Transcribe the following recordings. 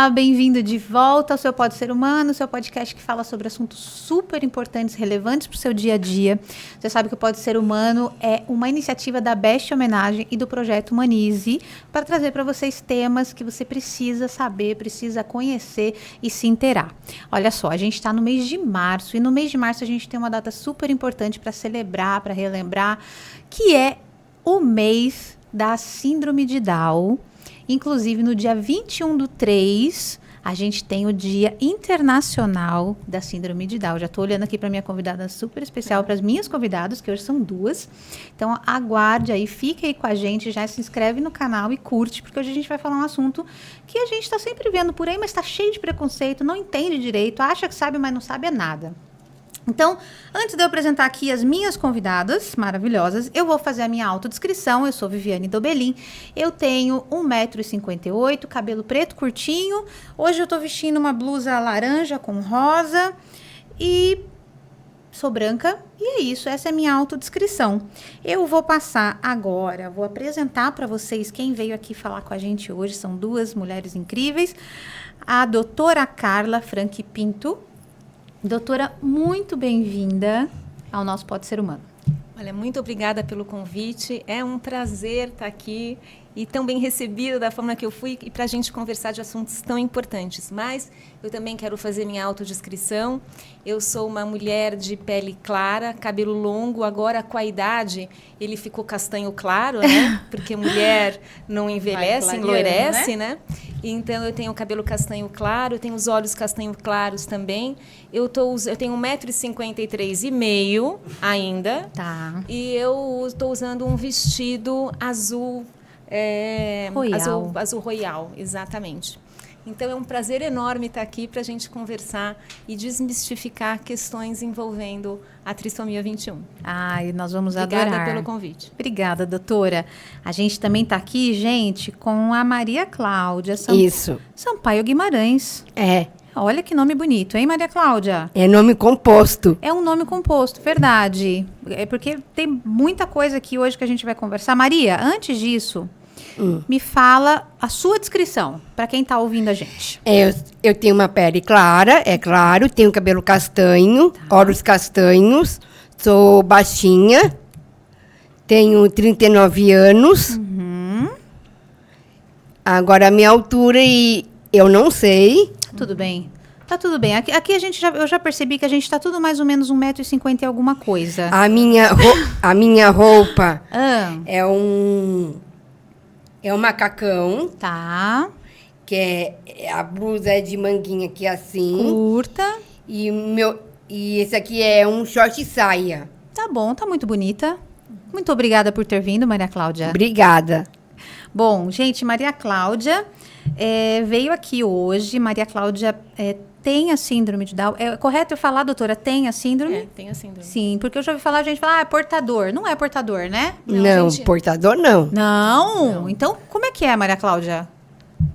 Olá, bem-vindo de volta ao seu Pode Ser Humano, seu podcast que fala sobre assuntos super importantes, relevantes para o seu dia a dia. Você sabe que o Pode Ser Humano é uma iniciativa da Best Homenagem e do Projeto Humanize para trazer para vocês temas que você precisa saber, precisa conhecer e se inteirar. Olha só, a gente está no mês de março e no mês de março a gente tem uma data super importante para celebrar, para relembrar, que é o mês da Síndrome de Down. Inclusive, no dia 21/3, a gente tem o Dia Internacional da Síndrome de Down. Já estou olhando aqui para minha convidada super especial, para as minhas convidadas, que hoje são 2. Então, aguarde aí, fique aí com a gente, já se inscreve no canal e curte, porque hoje a gente vai falar um assunto que a gente está sempre vendo por aí, mas está cheio de preconceito, não entende direito, acha que sabe, mas não sabe é nada. Então, antes de eu apresentar aqui as minhas convidadas maravilhosas, eu vou fazer a minha autodescrição. Eu sou Viviane Dobelin, eu tenho 1,58 m, cabelo preto curtinho. Hoje eu estou vestindo uma blusa laranja com rosa e sou branca. E é isso, essa é a minha autodescrição. Eu vou passar agora, vou apresentar para vocês quem veio aqui falar com a gente hoje. São 2 mulheres incríveis. A doutora Carla Franchi Pinto. Doutora, muito bem-vinda ao nosso Pode Ser Humano. Olha, muito obrigada pelo convite. É um prazer estar aqui e tão bem recebida da forma que eu fui e para a gente conversar de assuntos tão importantes. Mas eu também quero fazer minha autodescrição. Eu sou uma mulher de pele clara, cabelo longo. Agora, com a idade, ele ficou castanho claro, né? Porque mulher não envelhece, enloirece, né? Então, eu tenho o cabelo castanho claro, eu tenho os olhos castanho claros também. Eu tenho 1,53 m ainda. Tá. E eu estou usando um vestido azul, royal. Azul royal, exatamente. Então, é um prazer enorme estar aqui para a gente conversar e desmistificar questões envolvendo a trissomia 21. Ai, nós vamos adorar. Obrigada pelo convite. Obrigada, doutora. A gente também está aqui, gente, com a Maria Cláudia Sampaio Guimarães. É. Olha que nome bonito, hein, Maria Cláudia? É nome composto. É um nome composto, verdade. É porque tem muita coisa aqui hoje que a gente vai conversar. Maria, antes disso, me fala a sua descrição, para quem está ouvindo a gente. Eu tenho uma pele clara, é claro, tenho cabelo castanho, olhos castanhos, sou baixinha, tenho 39 anos. Agora, a minha altura eu não sei. Tudo bem. Tá tudo bem. Aqui eu já percebi que a gente está tudo mais ou menos 1,50 m e alguma coisa. A minha roupa é um macacão. Tá. Que a blusa é de manguinha aqui assim. Curta. E esse aqui é um short saia. Tá bom, tá muito bonita. Muito obrigada por ter vindo, Maria Cláudia. Obrigada. Bom, gente, Maria Cláudia veio aqui hoje. Maria Cláudia tem a síndrome de Down. É correto eu falar, doutora, tem a síndrome? Tem a síndrome. Sim, porque eu já ouvi falar, a gente fala, é portador. Não é portador, né? Não, gente... portador não. Não? Então, como é que é, Maria Cláudia?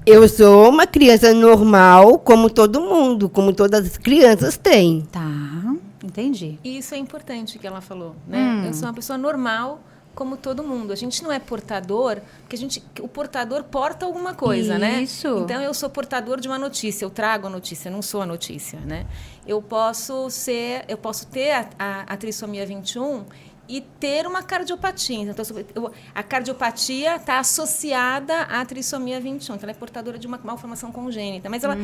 Eu sou uma criança normal, como todo mundo, como todas as crianças têm. Tá, entendi. E isso é importante que ela falou, né? Eu sou uma pessoa normal, como todo mundo. A gente não é portador, porque o portador porta alguma coisa, né? Isso. Então, eu sou portador de uma notícia, eu trago a notícia, eu não sou a notícia, né? Eu posso ter a trissomia 21 e ter uma cardiopatia. Então, a cardiopatia está associada à trissomia 21. Então, ela é portadora de uma malformação congênita. Mas ela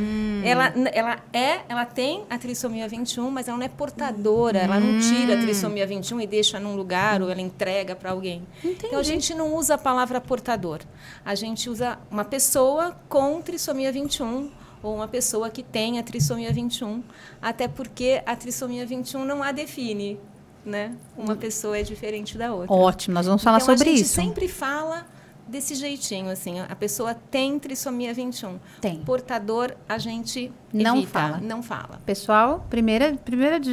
tem a trissomia 21, mas ela não é portadora. Ela não tira a trissomia 21 e deixa num lugar ou ela entrega para alguém. Entendi. Então, a gente não usa a palavra portador. A gente usa uma pessoa com trissomia 21 ou uma pessoa que tem a trissomia 21. Até porque a trissomia 21 não a define. Né? Uma pessoa é diferente da outra. Ótimo, nós vamos falar sobre isso. A gente sempre fala desse jeitinho, assim, a pessoa tem trissomia 21. Tem. Portador, a gente não evita, fala. não fala. Pessoal, primeira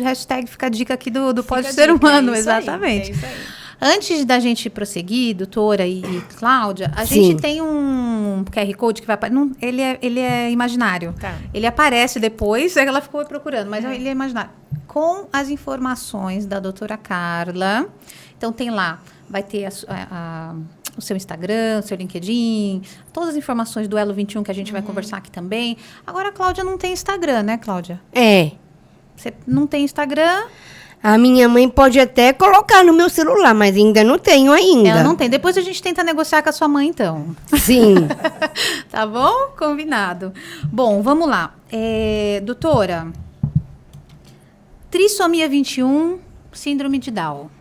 hashtag fica a dica aqui do Pode Ser Humano, exatamente. É isso aí. Antes da gente prosseguir, doutora e Cláudia, a gente tem um QR Code que vai aparecer. Ele é imaginário. Tá. Ele aparece depois, ela ficou procurando, mas ele é imaginário. Com as informações da doutora Carla. Então, tem lá, vai ter o seu Instagram, o seu LinkedIn, todas as informações do Elo 21 que a gente vai conversar aqui também. Agora, a Cláudia não tem Instagram, né, Cláudia? Você não tem Instagram? A minha mãe pode até colocar no meu celular, mas ainda não tenho ainda. Ela não tem. Depois a gente tenta negociar com a sua mãe, então. Sim. Tá bom? Combinado. Bom, vamos lá. Doutora, trissomia 21, síndrome de Down.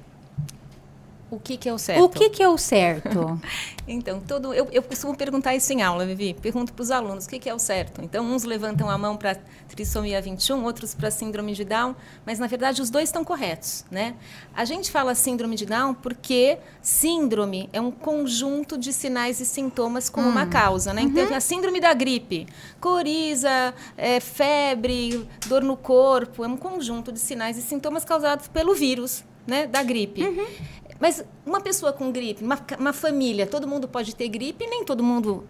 O que é o certo? O que é o certo? Então, eu costumo perguntar isso em aula, Vivi. Pergunto para os alunos o que é o certo. Então, uns levantam a mão para trissomia 21, outros para síndrome de Down, mas, na verdade, os dois estão corretos, né? A gente fala síndrome de Down porque síndrome é um conjunto de sinais e sintomas com uma causa, né? Então, a síndrome da gripe, coriza, febre, dor no corpo, é um conjunto de sinais e sintomas causados pelo vírus, né, da gripe. Mas uma pessoa com gripe, uma família, todo mundo pode ter gripe e nem todo mundo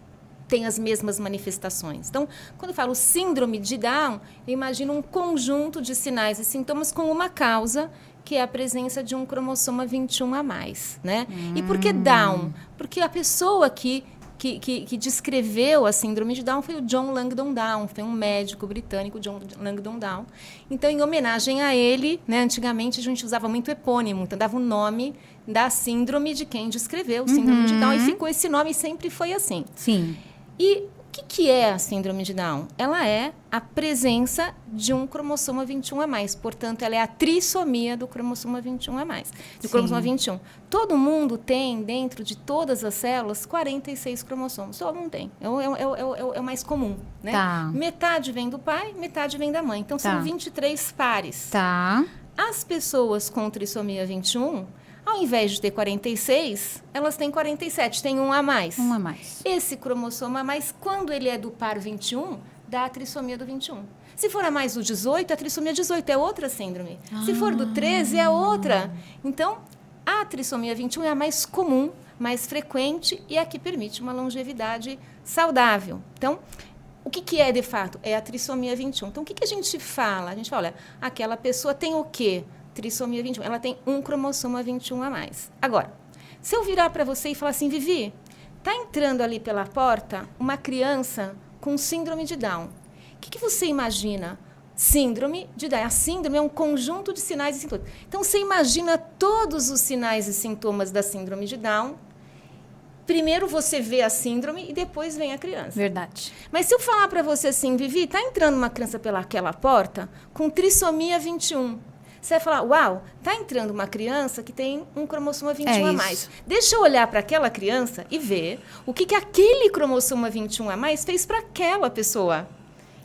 tem as mesmas manifestações. Então, quando eu falo síndrome de Down, eu imagino um conjunto de sinais e sintomas com uma causa, que é a presença de um cromossoma 21 a mais, né? E por que Down? Porque a pessoa que descreveu a síndrome de Down foi o John Langdon Down, foi um médico britânico, John Langdon Down. Então, em homenagem a ele, né, antigamente a gente usava muito epônimo, então dava o nome da síndrome de quem descreveu síndrome de Down, e ficou esse nome, sempre foi assim. Sim. E o que é a síndrome de Down? Ela é a presença de um cromossoma 21 a mais. Portanto, ela é a trissomia do cromossoma 21 a mais. Do cromossoma 21. Todo mundo tem, dentro de todas as células, 46 cromossomos. Todo mundo tem. É o mais comum, né? Tá. Metade vem do pai, metade vem da mãe. Então, são 23 pares. Tá. As pessoas com trissomia 21... ao invés de ter 46, elas têm 47, tem um a mais. Um a mais. Esse cromossomo a mais, quando ele é do par 21, dá a trissomia do 21. Se for a mais do 18, a trissomia 18 é outra síndrome. Se for do 13, é outra. Então, a trissomia 21 é a mais comum, mais frequente e a que permite uma longevidade saudável. Então, o que é, de fato? É a trissomia 21. Então, o que a gente fala? A gente fala, olha, aquela pessoa tem o quê? Trissomia 21. Ela tem um cromossoma 21 a mais. Agora, se eu virar para você e falar assim, Vivi, está entrando ali pela porta uma criança com síndrome de Down. O que você imagina? Síndrome de Down. A síndrome é um conjunto de sinais e sintomas. Então, você imagina todos os sinais e sintomas da síndrome de Down. Primeiro você vê a síndrome e depois vem a criança. Verdade. Mas se eu falar para você assim, Vivi, está entrando uma criança pelaquela porta com trissomia 21. Você vai falar, uau, está entrando uma criança que tem um cromossoma 21 a mais. Deixa eu olhar para aquela criança e ver o que aquele cromossoma 21 a mais fez para aquela pessoa.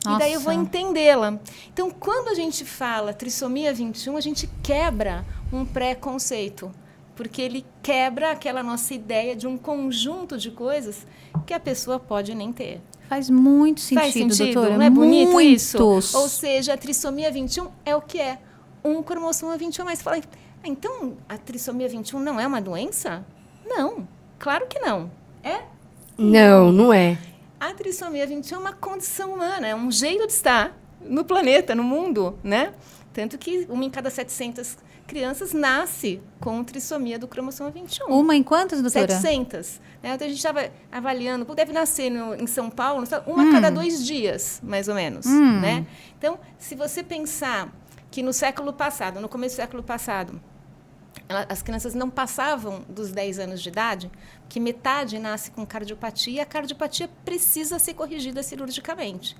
Nossa. E daí eu vou entendê-la. Então, quando a gente fala trissomia 21, a gente quebra um preconceito. Porque ele quebra aquela nossa ideia de um conjunto de coisas que a pessoa pode nem ter. Faz muito sentido, Faz sentido, doutora. Não é bonito isso? Muitos. Ou seja, a trissomia 21 é o que é. Um cromossoma 21 a mais. Fala, então, a trissomia 21 não é uma doença? Não, claro que não. É? Não, não é. A trissomia 21 é uma condição humana, é um jeito de estar no planeta, no mundo, né? Tanto que 1 em cada 700 crianças nasce com trissomia do cromossoma 21. Uma em quantas, doutora? 700. Né? Então, a gente estava avaliando, deve nascer em São Paulo, uma a cada 2 dias, mais ou menos. Né? Então, se você pensar que no século passado, no começo do século passado, as crianças não passavam dos 10 anos de idade, que metade nasce com cardiopatia, e a cardiopatia precisa ser corrigida cirurgicamente.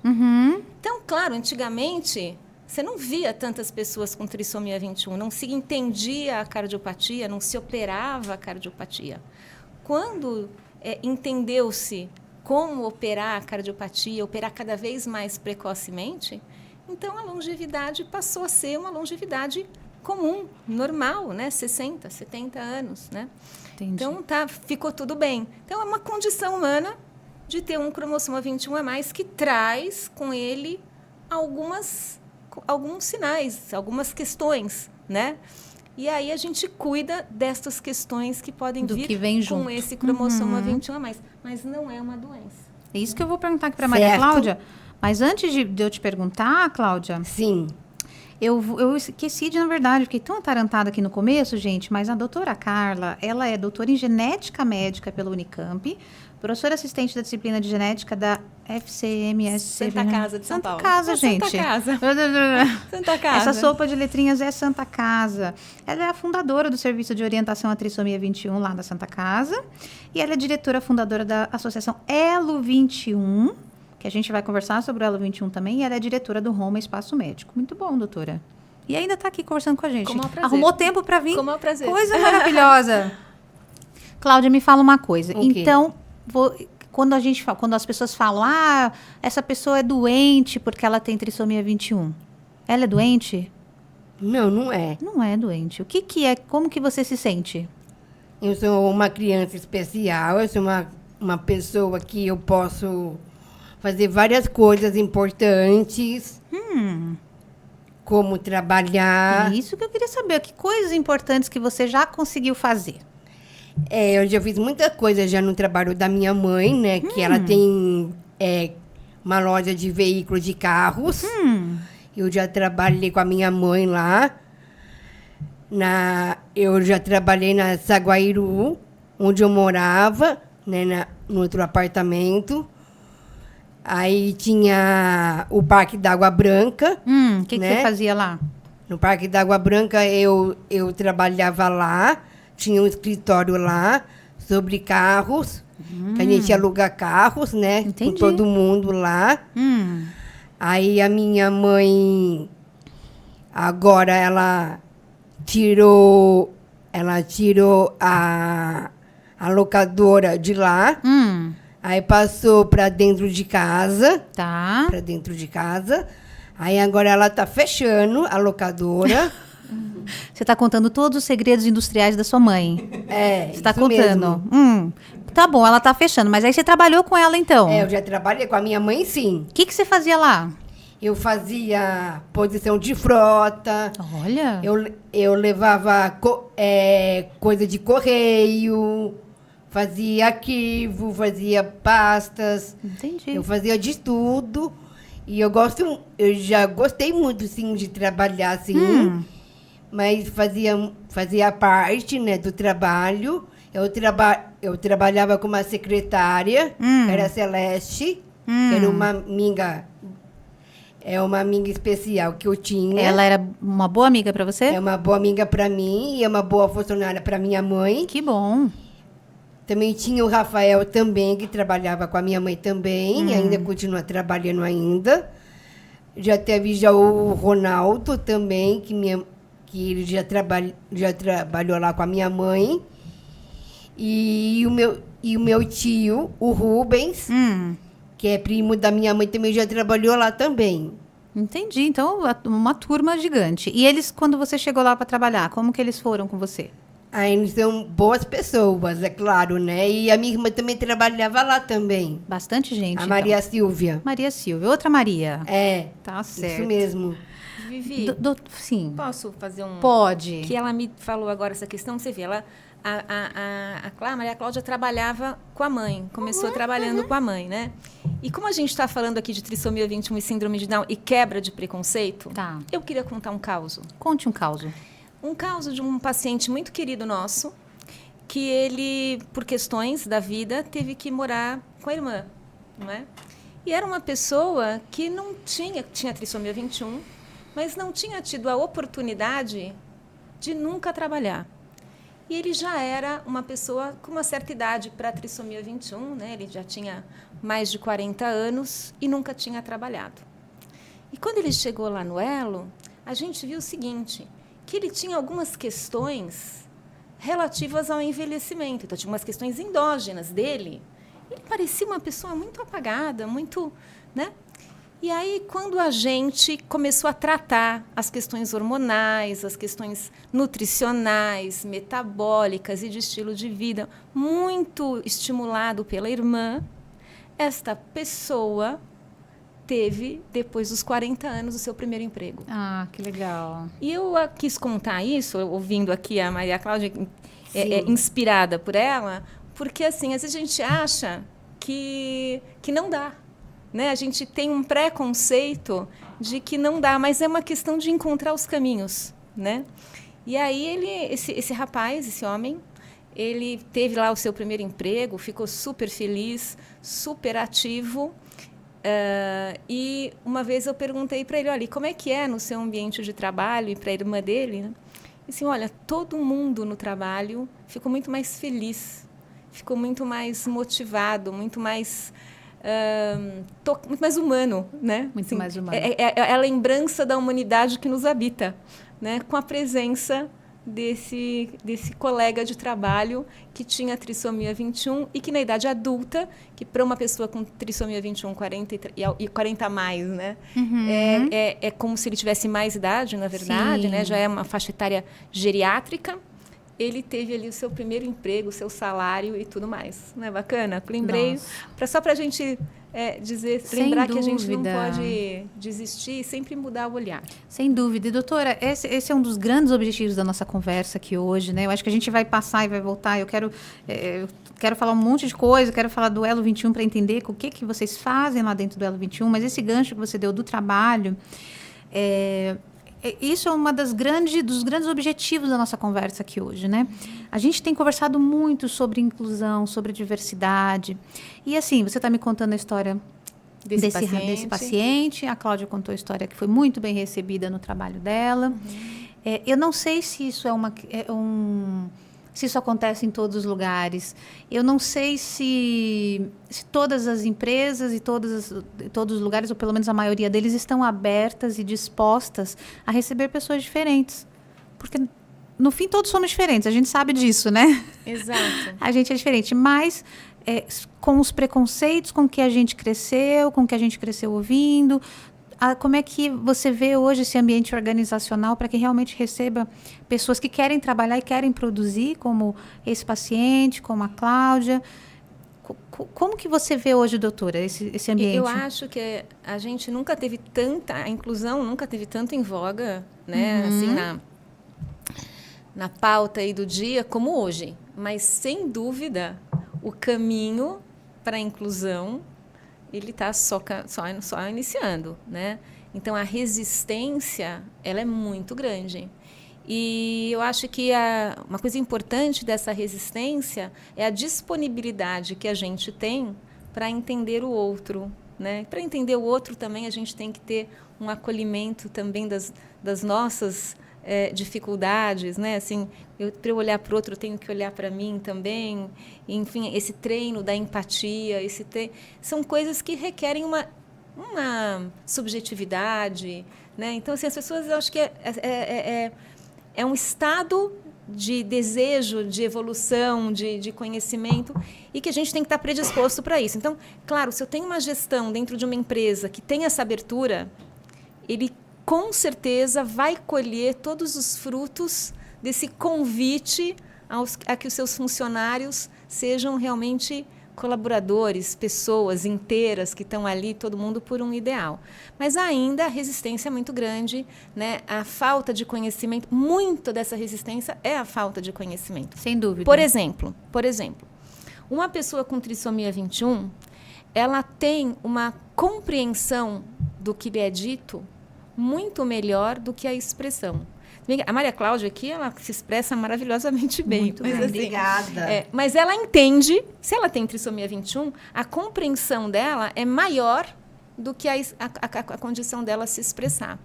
Então, claro, antigamente, você não via tantas pessoas com trissomia 21, não se entendia a cardiopatia, não se operava a cardiopatia. Quando entendeu-se como operar a cardiopatia, operar cada vez mais precocemente, então a longevidade passou a ser uma longevidade comum, normal, né? 60, 70 anos, né? Entendi. Então, ficou tudo bem. Então, é uma condição humana de ter um cromossoma 21 a mais que traz com ele alguns sinais, algumas questões, né? E aí a gente cuida destas questões que podem vir que vem com junto. esse cromossoma 21 a mais. Mas não é uma doença. É isso que eu vou perguntar aqui para a Maria Cláudia. Mas antes de eu te perguntar, Cláudia... Sim. Eu esqueci de, na verdade, fiquei tão atarantada aqui no começo, gente, mas a doutora Carla, ela é doutora em genética médica pela Unicamp, professora assistente da disciplina de genética da FCMS. Santa Casa de São Paulo. Santa Casa, gente. Santa Casa. Santa Casa. Essa sopa de letrinhas é Santa Casa. Ela é a fundadora do Serviço de Orientação à Trissomia 21 lá da Santa Casa. E ela é diretora fundadora da Associação Elo 21, que a gente vai conversar sobre o Elo 21 também. E ela é diretora do Roma Espaço Médico. Muito bom, doutora. E ainda está aqui conversando com a gente. Como é um prazer. Arrumou tempo para vir. Como é um prazer. Coisa maravilhosa. Cláudia, me fala uma coisa. O quê? Então, quando as pessoas falam, essa pessoa é doente porque ela tem trissomia 21. Ela é doente? Não, não é. Não é doente. O que é? Como que você se sente? Eu sou uma criança especial, eu sou uma pessoa que eu posso fazer várias coisas importantes, como trabalhar. Isso que eu queria saber. Que coisas importantes que você já conseguiu fazer? Eu já fiz muita coisa já no trabalho da minha mãe, né? Que ela tem uma loja de veículos de carros. Eu já trabalhei com a minha mãe lá. Eu já trabalhei na Saguairu, onde eu morava, né? No outro apartamento. Aí tinha o Parque da Água Branca. O que né? você fazia lá? No Parque da Água Branca eu trabalhava lá. Tinha um escritório lá sobre carros, que a gente aluga carros, né? Entendi. Com todo mundo lá. Aí a minha mãe, agora ela tirou a locadora de lá. Aí passou para dentro de casa. Tá. Para dentro de casa. Aí agora ela tá fechando a locadora. Você está contando todos os segredos industriais da sua mãe. Você está contando. Mesmo. Tá bom, ela está fechando. Mas aí você trabalhou com ela, então. Eu já trabalhei com a minha mãe, sim. O que você fazia lá? Eu fazia posição de frota. Olha. Eu levava coisa de correio. Fazia arquivo, fazia pastas. Entendi. Eu fazia de tudo. E eu já gostei muito, sim, de trabalhar, assim. Mas fazia parte, né, do trabalho. Eu trabalhava com uma secretária, que era a Celeste, que era uma amiga especial que eu tinha. Ela era uma boa amiga para você? É uma boa amiga para mim e é uma boa funcionária para minha mãe. Que bom. Também tinha o Rafael também, que trabalhava com a minha mãe também, ainda continua trabalhando ainda. Já teve o Ronaldo também, que ele já trabalhou lá com a minha mãe. E o meu tio, o Rubens, que é primo da minha mãe, também já trabalhou lá também. Entendi. Então, uma turma gigante. E eles, quando você chegou lá para trabalhar, como que eles foram com você? Eles são boas pessoas, é claro, né? E a minha irmã também trabalhava lá também. Bastante gente. A então. Maria Silvia. Maria Silvia. Outra Maria. Tá Isso certo. mesmo. Vivi, Sim. posso fazer um... Pode. Que ela me falou agora essa questão, você vê, a Maria Cláudia trabalhava com a mãe, começou trabalhando com a mãe, né? E como a gente está falando aqui de trissomia 21 e síndrome de Down e quebra de preconceito, Tá. eu queria contar um caso. Conte um caso. Um caso de um paciente muito querido nosso, que ele, por questões da vida, teve que morar com a irmã, não é? E era uma pessoa que não tinha trissomia 21, mas não tinha tido a oportunidade de nunca trabalhar. E ele já era uma pessoa com uma certa idade para a trissomia 21, né? Ele já tinha mais de 40 anos e nunca tinha trabalhado. E quando ele chegou lá no Elo, a gente viu o seguinte, que ele tinha algumas questões relativas ao envelhecimento. Então, tinha umas questões endógenas dele. Ele parecia uma pessoa muito apagada, muito, né? E aí, quando a gente começou a tratar as questões hormonais, as questões nutricionais, metabólicas e de estilo de vida, muito estimulado pela irmã, esta pessoa teve, depois dos 40 anos, o seu primeiro emprego. Ah, que legal. E eu quis contar isso, ouvindo aqui a Maria Cláudia, inspirada por ela, porque, assim, às vezes a gente acha que não dá. Né? A gente tem um preconceito de que não dá, mas é uma questão de encontrar os caminhos, né? E aí esse rapaz, esse homem, ele teve lá o seu primeiro emprego, ficou super feliz, super ativo. E uma vez eu perguntei para ele, olha, como é que é no seu ambiente de trabalho, e para a irmã dele, né? E assim, olha, todo mundo no trabalho ficou muito mais feliz, ficou muito mais motivado, muito mais humano, né? Muito assim, mais humano. É a lembrança da humanidade que nos habita, né? Com a presença desse colega de trabalho que tinha trissomia 21 e que na idade adulta, que para uma pessoa com trissomia 21, 40 e 40 a mais, né? Uhum. É como se ele tivesse mais idade, na verdade, né? Já é uma faixa etária geriátrica. Ele teve ali o seu primeiro emprego, o seu salário e tudo mais. Não é bacana? Lembrei, só para a gente lembrar que a gente não pode desistir e sempre mudar o olhar. Sem dúvida. E, doutora, esse é um dos grandes objetivos da nossa conversa aqui hoje, né? Eu acho que a gente vai passar e vai voltar. Eu quero falar um monte de coisa, quero falar do Elo 21 para entender o que vocês fazem lá dentro do Elo 21, mas esse gancho que você deu do trabalho... Isso é dos grandes objetivos da nossa conversa aqui hoje, né? A gente tem conversado muito sobre inclusão, sobre diversidade. E assim, você está me contando a história desse paciente. A Cláudia contou a história que foi muito bem recebida no trabalho dela. Eu não sei se isso se isso acontece em todos os lugares. Eu não sei se todas as empresas e todos os lugares, ou pelo menos a maioria deles, estão abertas e dispostas a receber pessoas diferentes. Porque, no fim, todos somos diferentes. A gente sabe disso, né? Exato. A gente é diferente. Mas, com os preconceitos com que a gente cresceu ouvindo... Como é que você vê hoje esse ambiente organizacional para que realmente receba pessoas que querem trabalhar e querem produzir, como esse paciente, como a Cláudia? Como que você vê hoje, doutora, esse ambiente? Eu acho que a gente nunca teve a inclusão nunca teve tanto em voga, né? Assim, na pauta aí do dia como hoje. Mas, sem dúvida, o caminho para a inclusão ele está só iniciando, né? Então, a resistência ela é muito grande. E eu acho que uma coisa importante dessa resistência é a disponibilidade que a gente tem para entender o outro, né? Para entender o outro também a gente tem que ter um acolhimento também das nossas dificuldades, né? Assim, para eu olhar para o outro, eu tenho que olhar para mim também. Enfim, esse treino da empatia, são coisas que requerem uma subjetividade, né? Então, assim, as pessoas, eu acho que é um estado de desejo, de evolução, de conhecimento, e que a gente tem que estar predisposto para isso. Então, claro, se eu tenho uma gestão dentro de uma empresa que tem essa abertura, ele com certeza vai colher todos os frutos desse convite a que os seus funcionários sejam realmente colaboradores, pessoas inteiras que estão ali, todo mundo por um ideal. Mas ainda a resistência é muito grande, né? A falta de conhecimento, muito dessa resistência é a falta de conhecimento. Sem dúvida. Por exemplo, uma pessoa com trissomia 21, ela tem uma compreensão do que lhe é dito muito melhor do que a expressão. A Maria Cláudia aqui, ela se expressa maravilhosamente bem. Muito bem, obrigada. Mas ela entende, se ela tem trissomia 21, a compreensão dela é maior do que a condição dela se expressar.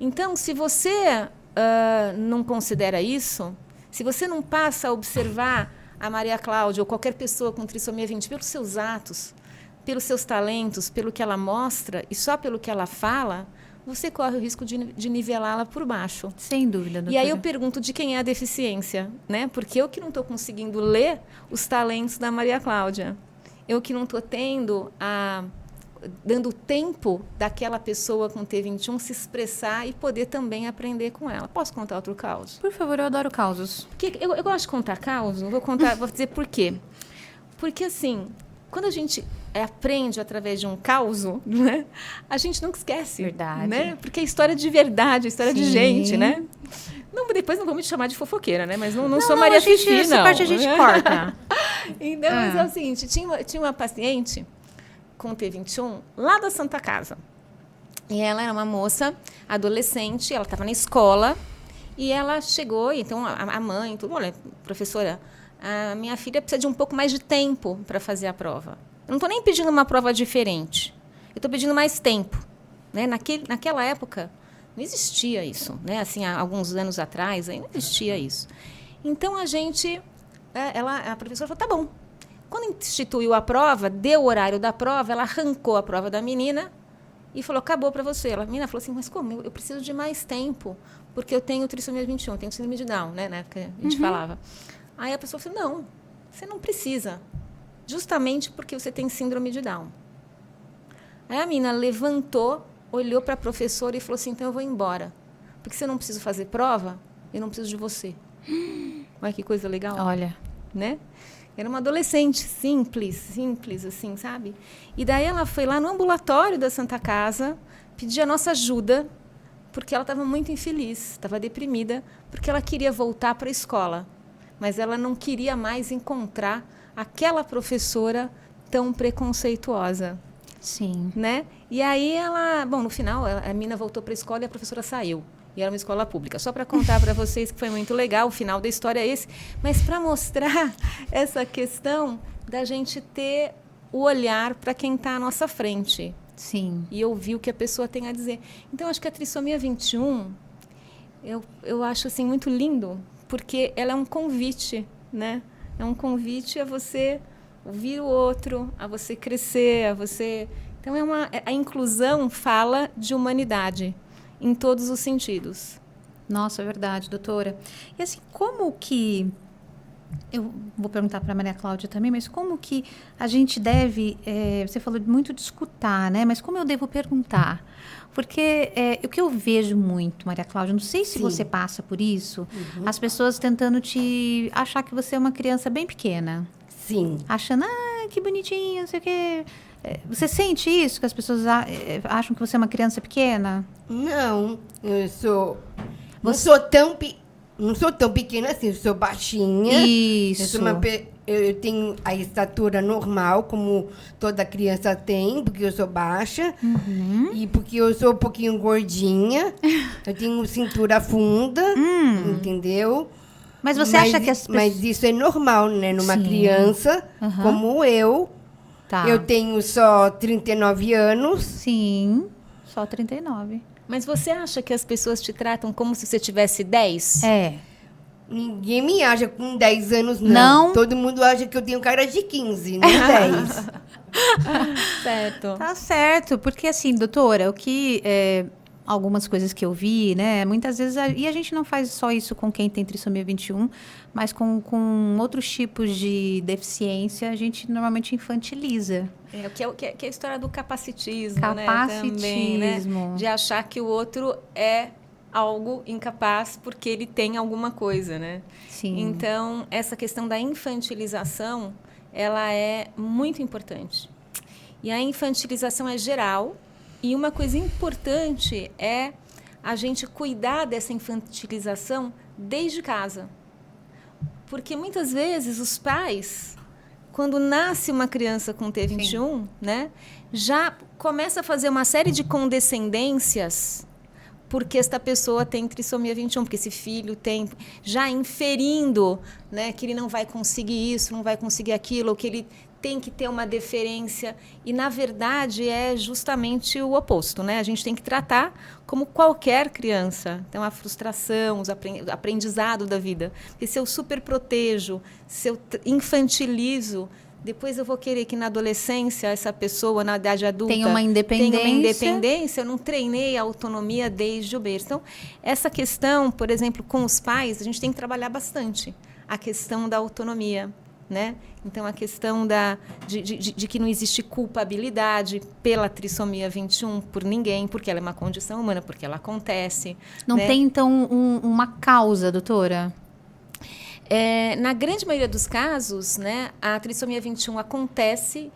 Então, se você não considera isso, se você não passa a observar a Maria Cláudia ou qualquer pessoa com trissomia 20 pelos seus atos, pelos seus talentos, pelo que ela mostra e só pelo que ela fala, você corre o risco de nivelá-la por baixo. Sem dúvida, doutora. E aí eu pergunto de quem é a deficiência, né? Porque eu que não estou conseguindo ler os talentos da Maria Cláudia. Eu que não estou dando tempo daquela pessoa com T21 se expressar e poder também aprender com ela. Posso contar outro caos? Por favor, eu adoro causos. Porque eu gosto de contar caos, vou dizer por quê. Porque, assim, quando a gente aprende através de um caos, né, a gente nunca esquece. Verdade. Né? Porque é história de verdade, história de gente, né? Não, depois não vou me chamar de fofoqueira, né? Mas não sou Maria Fifi, não. Essa parte a gente corta. Então, mas é o seguinte, tinha uma paciente com T21 lá da Santa Casa. E ela era uma moça adolescente, ela estava na escola, e ela chegou, então a mãe, tudo, olha, professora, a minha filha precisa de um pouco mais de tempo para fazer a prova. Eu não estou nem pedindo uma prova diferente, eu estou pedindo mais tempo. Né? Naquela época, não existia isso. Né? Assim, há alguns anos atrás, aí não existia isso. Então, a professora falou, tá bom. Quando instituiu a prova, deu o horário da prova, ela arrancou a prova da menina e falou, acabou para você. A menina falou assim, mas como? Eu preciso de mais tempo, porque eu tenho trissomia 21, tenho síndrome de Down, né? Na época a gente falava. Aí a pessoa falou, não, você não precisa, justamente porque você tem síndrome de Down. Aí a menina levantou, olhou para a professora e falou assim, então eu vou embora, porque se eu não preciso fazer prova, eu não preciso de você. Olha que coisa legal. Olha. Né? Era uma adolescente simples, assim, sabe? E daí ela foi lá no ambulatório da Santa Casa, pedir a nossa ajuda, porque ela estava muito infeliz, estava deprimida, porque ela queria voltar para a escola, mas ela não queria mais encontrar aquela professora tão preconceituosa. Sim. Né? E aí no final, a menina voltou para a escola e a professora saiu. E era uma escola pública. Só para contar para vocês que foi muito legal, o final da história é esse, mas para mostrar essa questão da gente ter o olhar para quem está à nossa frente. Sim. E ouvir o que a pessoa tem a dizer. Então, acho que a trissomia 21, eu acho assim, muito lindo, porque ela é um convite, né? É um convite a você ouvir o outro, a você crescer, a você... Então, a inclusão fala de humanidade, em todos os sentidos. Nossa, é verdade, doutora. E assim, como que... Eu vou perguntar para a Maria Cláudia também, mas como que a gente deve... você falou muito de escutar, né? Mas como eu devo perguntar? Porque o que eu vejo muito, Maria Cláudia, não sei se você passa por isso, as pessoas tentando te achar que você é uma criança bem pequena. Sim. Achando, que bonitinho, não sei o quê. Você sente isso, que as pessoas acham que você é uma criança pequena? Não, não sou tão pequena assim, eu sou baixinha. Isso. Eu tenho a estatura normal, como toda criança tem, porque eu sou baixa. E porque eu sou um pouquinho gordinha. Eu tenho cintura funda, entendeu? Mas você acha que as pessoas... Mas isso é normal, né? Numa criança como eu. Tá. Eu tenho só 39 anos. Sim, só 39. Mas você acha que as pessoas te tratam como se você tivesse 10? Ninguém me acha com 10 anos, não. Não? Todo mundo acha que eu tenho cara de 15, não 10. Certo. Tá certo, porque assim, doutora, algumas coisas que eu vi, né? Muitas vezes, e a gente não faz só isso com quem tem trissomia 21, mas com outros tipos de deficiência, a gente normalmente infantiliza. Que é a história do capacitismo, né? Capacitismo. Também, né? De achar que o outro é algo incapaz porque ele tem alguma coisa, né? Sim. Então, essa questão da infantilização, ela é muito importante. E a infantilização é geral. E uma coisa importante é a gente cuidar dessa infantilização desde casa. Porque muitas vezes os pais, quando nasce uma criança com T21, né, já começa a fazer uma série de condescendências porque esta pessoa tem trissomia 21, porque esse filho tem, já inferindo, né, que ele não vai conseguir isso, não vai conseguir aquilo, ou que ele tem que ter uma deferência, e na verdade é justamente o oposto, né? A gente tem que tratar como qualquer criança. Então a frustração, o aprendizado da vida. Porque se eu super protejo, se eu infantilizo, depois eu vou querer que na adolescência essa pessoa, na idade adulta, tenha uma independência. Eu não treinei a autonomia desde o berço. Então, essa questão, por exemplo, com os pais, a gente tem que trabalhar bastante a questão da autonomia. Né? Então, a questão de que não existe culpabilidade pela trissomia 21 por ninguém, porque ela é uma condição humana, porque ela acontece. Não né? tem, então, uma causa, doutora? Na grande maioria dos casos, né, a trissomia 21 acontece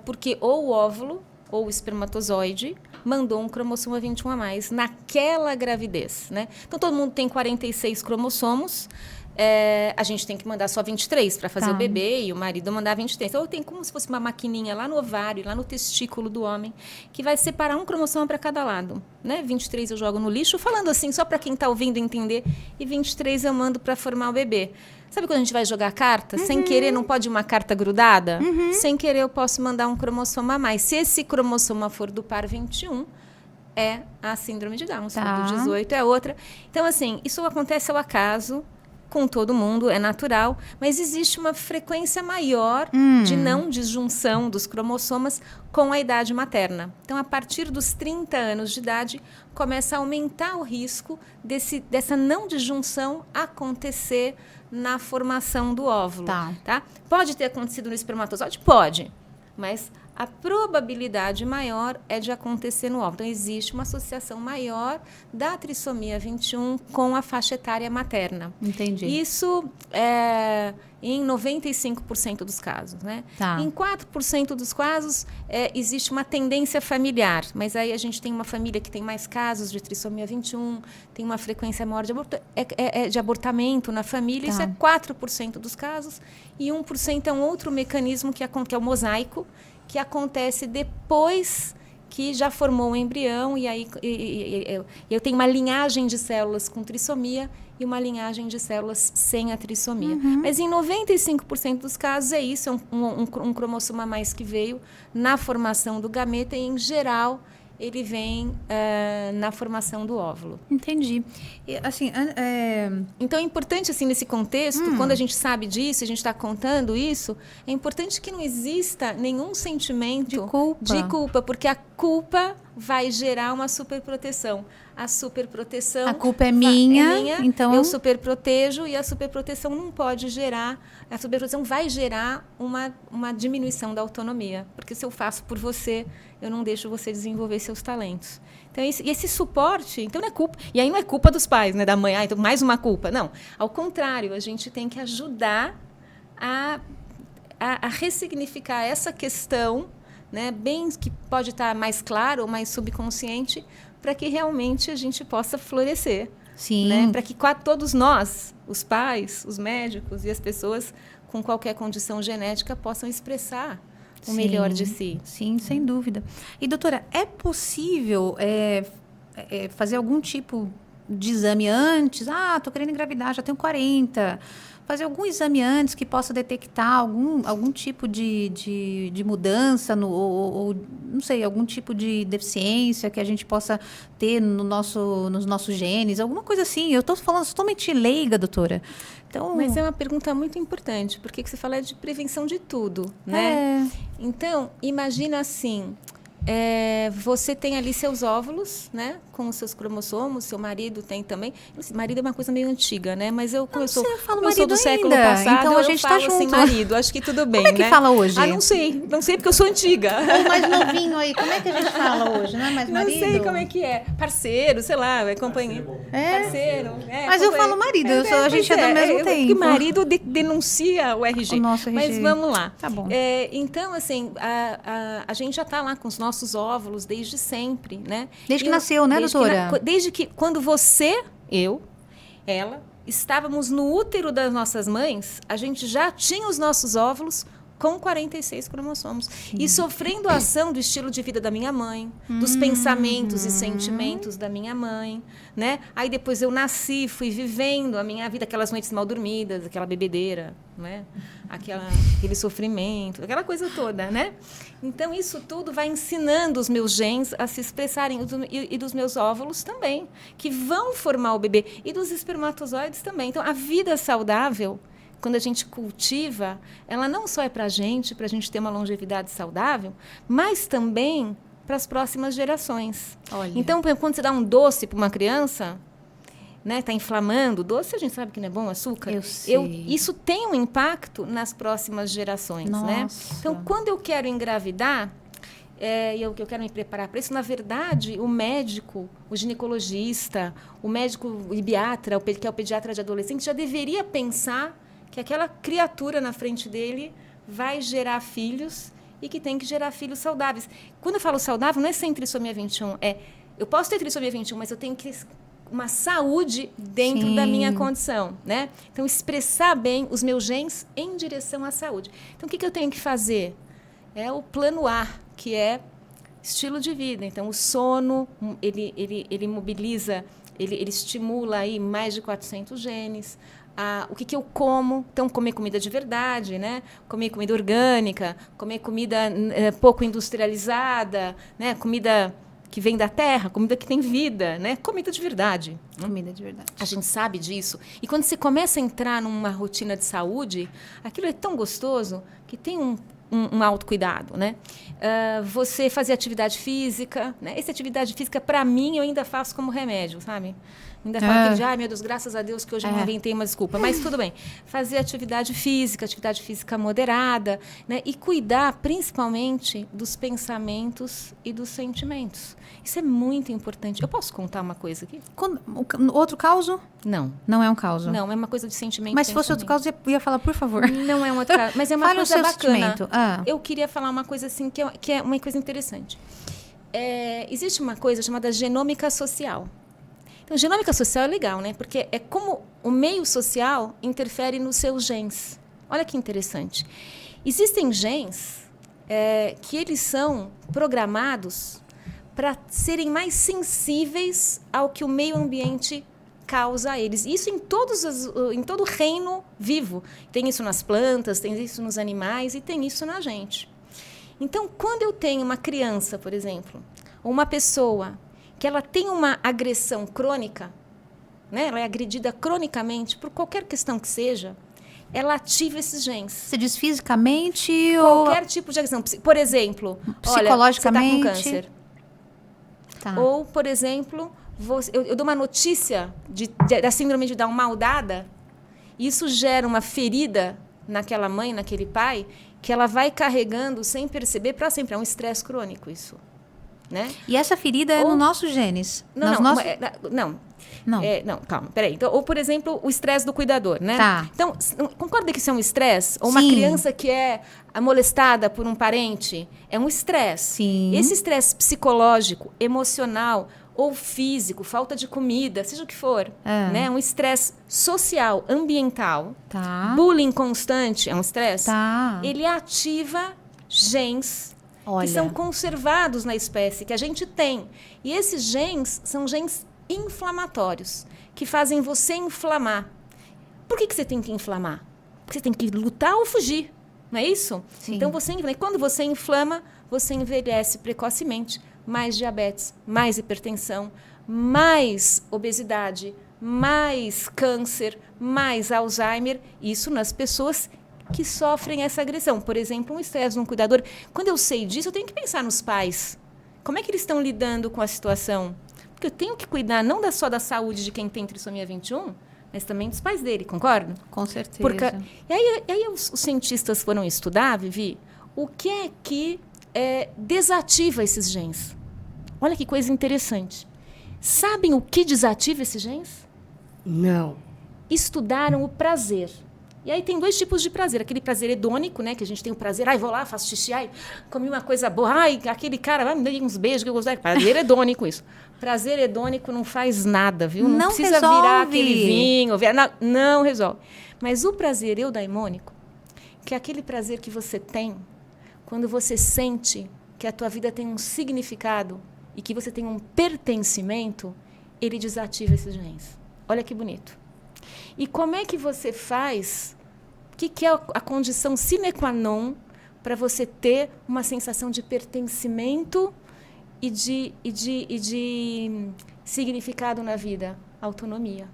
porque ou o óvulo ou o espermatozoide mandou um cromossomo 21 a mais naquela gravidez. Né? Então, todo mundo tem 46 cromossomos. a gente tem que mandar só 23 para fazer o bebê e o marido mandar 23. Então, tem como se fosse uma maquininha lá no ovário, lá no testículo do homem, que vai separar um cromossomo para cada lado. Né? 23 eu jogo no lixo, falando assim, só para quem está ouvindo entender, e 23 eu mando para formar o bebê. Sabe quando a gente vai jogar carta? Sem querer, não pode uma carta grudada? Sem querer, eu posso mandar um cromossomo a mais. Se esse cromossomo for do par 21, é a síndrome de Down. Se for do 18, é outra. Então, assim, isso acontece ao acaso, com todo mundo, é natural, mas existe uma frequência maior de não disjunção dos cromossomas com a idade materna. Então, a partir dos 30 anos de idade, começa a aumentar o risco dessa não disjunção acontecer na formação do óvulo. Tá? Pode ter acontecido no espermatozoide? Pode, mas a probabilidade maior é de acontecer no óvulo. Então, existe uma associação maior da trissomia 21 com a faixa etária materna. Entendi. Isso é em 95% dos casos. Né? Em 4% dos casos, existe uma tendência familiar. Mas aí a gente tem uma família que tem mais casos de trissomia 21, tem uma frequência maior de abortamento na família. Isso é 4% dos casos. E 1% é um outro mecanismo que é o mosaico, que acontece depois que já formou o embrião, e aí eu tenho uma linhagem de células com trissomia e uma linhagem de células sem a trissomia. Mas em 95% dos casos é isso, é um cromossomo a mais que veio na formação do gameta, e em geral ele vem na formação do óvulo. Entendi. E, assim, então, é importante, assim, nesse contexto, quando a gente sabe disso, a gente está contando isso, é importante que não exista nenhum sentimento de culpa, porque a culpa vai gerar uma superproteção. A superproteção... A culpa é minha, então... Eu superprotejo, e a superproteção não pode gerar... A superproteção vai gerar uma diminuição da autonomia. Porque se eu faço por você, eu não deixo você desenvolver seus talentos. Então, esse suporte, então não é culpa. E aí não é culpa dos pais, né, da mãe, então mais uma culpa. Não. Ao contrário, a gente tem que ajudar a ressignificar essa questão, né, bem que pode estar mais claro ou mais subconsciente, para que realmente a gente possa florescer. Sim. Né? Para que todos nós, os pais, os médicos e as pessoas com qualquer condição genética, possam expressar o melhor de si. Sim, sem dúvida. E, doutora, é possível fazer algum tipo de exame antes? Estou querendo engravidar, já tenho 40. Fazer algum exame antes que possa detectar algum tipo de mudança ou não sei, algum tipo de deficiência que a gente possa ter nos nossos genes, alguma coisa assim. Eu estou falando totalmente leiga, doutora. Então, mas é uma pergunta muito importante, porque você fala de prevenção de tudo, né? Então, imagina assim... você tem ali seus óvulos, né, com os seus cromossomos, seu marido tem também. Marido é uma coisa meio antiga, né? Mas como eu sou do século passado, então a gente falo tá junto. Assim, marido, acho que tudo bem, como é que né? fala hoje? Não sei porque eu sou antiga. O mais novinho aí, como é que a gente fala hoje, não é mais marido? Não sei como é que é. Parceiro, sei lá, companheiro. Parceiro. Mas eu falo marido, a gente é do mesmo tempo. Porque marido denuncia o RG. O nosso RG. Mas vamos lá. Tá bom. Então, assim, a gente já está lá com os nossos óvulos desde sempre, né? Desde que nasceu, né, doutora? Desde que, quando você, ela, estávamos no útero das nossas mães, a gente já tinha os nossos óvulos com 46 cromossomos. Sim. E sofrendo a ação do estilo de vida da minha mãe, dos pensamentos e sentimentos da minha mãe, né? Aí depois eu nasci, fui vivendo a minha vida, aquelas noites mal dormidas, aquela bebedeira, né? Aquele sofrimento, aquela coisa toda, né? Então, isso tudo vai ensinando os meus genes a se expressarem, e dos meus óvulos também, que vão formar o bebê, e dos espermatozoides também. Então, a vida saudável, quando a gente cultiva, ela não só é para a gente ter uma longevidade saudável, mas também para as próximas gerações. Olha. Então, quando você dá um doce para uma criança, né, tá inflamando, doce a gente sabe que não é bom, açúcar. Eu sei. Isso tem um impacto nas próximas gerações, né? Então, quando eu quero engravidar, eu quero me preparar para isso, na verdade, o médico, o ginecologista, o médico ibiatra, que é o pediatra de adolescente, já deveria pensar que aquela criatura na frente dele vai gerar filhos e que tem que gerar filhos saudáveis. Quando eu falo saudável, não é sem trissomia 21, eu posso ter trissomia 21, mas eu tenho que uma saúde dentro da minha condição, né? Então, expressar bem os meus genes em direção à saúde. Então, o que eu tenho que fazer? É o plano A, que é estilo de vida. Então, o sono, ele mobiliza, ele estimula aí mais de 400 genes. O que eu como? Então, comer comida de verdade, né? Comer comida orgânica, comer comida pouco industrializada, né? Comida que vem da terra, comida que tem vida, né? Comida de verdade. Comida de verdade. A gente sabe disso. E quando você começa a entrar numa rotina de saúde, aquilo é tão gostoso que tem um autocuidado, né? Você fazer atividade física, né? Essa atividade física, para mim, eu ainda faço como remédio, sabe? Ainda falo aquele dia, meu Deus, graças a Deus que hoje eu não inventei uma desculpa. Mas tudo bem. Fazer atividade física moderada, né? E cuidar, principalmente, dos pensamentos e dos sentimentos. Isso é muito importante. Eu posso contar uma coisa aqui? Outro causo? Não. Não é um causo? Não, é uma coisa de sentimento. Mas se fosse outro causo, eu ia falar, por favor. Não é um outro caso, mas é uma Fale coisa o seu bacana. sentimento. Eu queria falar uma coisa assim, que é uma coisa interessante. Existe uma coisa chamada genômica social. Então, genômica social é legal, né? Porque é como o meio social interfere nos seus genes. Olha que interessante. Existem genes que eles são programados para serem mais sensíveis ao que o meio ambiente causa a eles. Isso em todo o reino vivo. Tem isso nas plantas, tem isso nos animais e tem isso na gente. Então, quando eu tenho uma criança, por exemplo, ou uma pessoa que ela tem uma agressão crônica, né? Ela é agredida cronicamente por qualquer questão que seja, ela ativa esses genes. Você diz fisicamente qualquer tipo de agressão. Por exemplo, psicologicamente? Olha, você está com câncer. Tá. Ou, por exemplo, eu dou uma notícia da síndrome de Down mal dada, e isso gera uma ferida naquela mãe, naquele pai, que ela vai carregando sem perceber para sempre. É um estresse crônico isso. Né? E essa ferida é no nossos genes? Não, calma, peraí. Então, ou, por exemplo, o estresse do cuidador, né? Tá. Então, concorda que isso é um estresse? Ou uma criança que é molestada por um parente? É um estresse. Sim. Esse estresse psicológico, emocional ou físico, falta de comida, seja o que for, né? Um estresse social, ambiental, Tá. bullying constante, é um estresse? Tá. Ele ativa genes Olha. que são conservados na espécie, que a gente tem. E esses genes são genes inflamatórios, que fazem você inflamar. Por que você tem que inflamar? Porque você tem que lutar ou fugir, não é isso? Sim. Então, quando você inflama, você envelhece precocemente. Mais diabetes, mais hipertensão, mais obesidade, mais câncer, mais Alzheimer. Isso nas pessoas que sofrem essa agressão. Por exemplo, um estresse de um cuidador. Quando eu sei disso, eu tenho que pensar nos pais. Como é que eles estão lidando com a situação? Porque eu tenho que cuidar não só da saúde de quem tem trissomia 21, mas também dos pais dele, concorda? Com certeza. E aí os cientistas foram estudar, Vivi, o que é que desativa esses genes. Olha que coisa interessante. Sabem o que desativa esses genes? Não. Estudaram o prazer. E aí tem 2 tipos de prazer. Aquele prazer hedônico, né? Que a gente tem o prazer, vou lá, faço xixi, comi uma coisa boa, aquele cara, me dê uns beijos que eu gosto. Prazer hedônico isso. Prazer hedônico não faz nada, viu? Não precisa resolve. Virar aquele vinho, não resolve. Mas o prazer eudaimônico, que é aquele prazer que você tem quando você sente que a tua vida tem um significado e que você tem um pertencimento, ele desativa esses genes. Olha que bonito. E como é que você faz? O que é a condição sine qua non para você ter uma sensação de pertencimento e de significado na vida? Autonomia.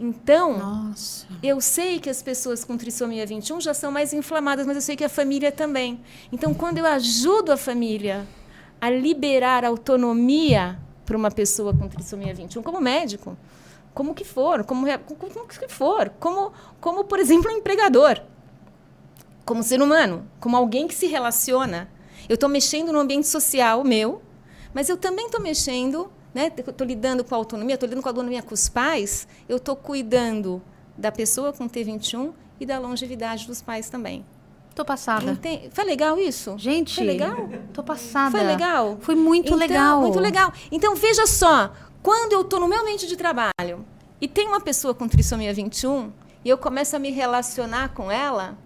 Então, Nossa. eu sei que as pessoas com trissomia 21 já são mais inflamadas, mas eu sei que a família também. Então, quando eu ajudo a família a liberar autonomia para uma pessoa com trissomia 21, como médico, como que for, como, por exemplo, um empregador, como ser humano, como alguém que se relaciona. Eu estou mexendo no ambiente social meu, mas eu também estou mexendo, né? Estou lidando com a autonomia, estou lidando com a autonomia com os pais, eu estou cuidando da pessoa com T21 e da longevidade dos pais também. Tô passada. Foi legal isso? Gente, foi legal? Tô passada. Foi legal? Foi muito legal. Muito legal. Então, veja só, Quando eu estou no meu ambiente de trabalho e tem uma pessoa com trissomia 21 e eu começo a me relacionar com ela,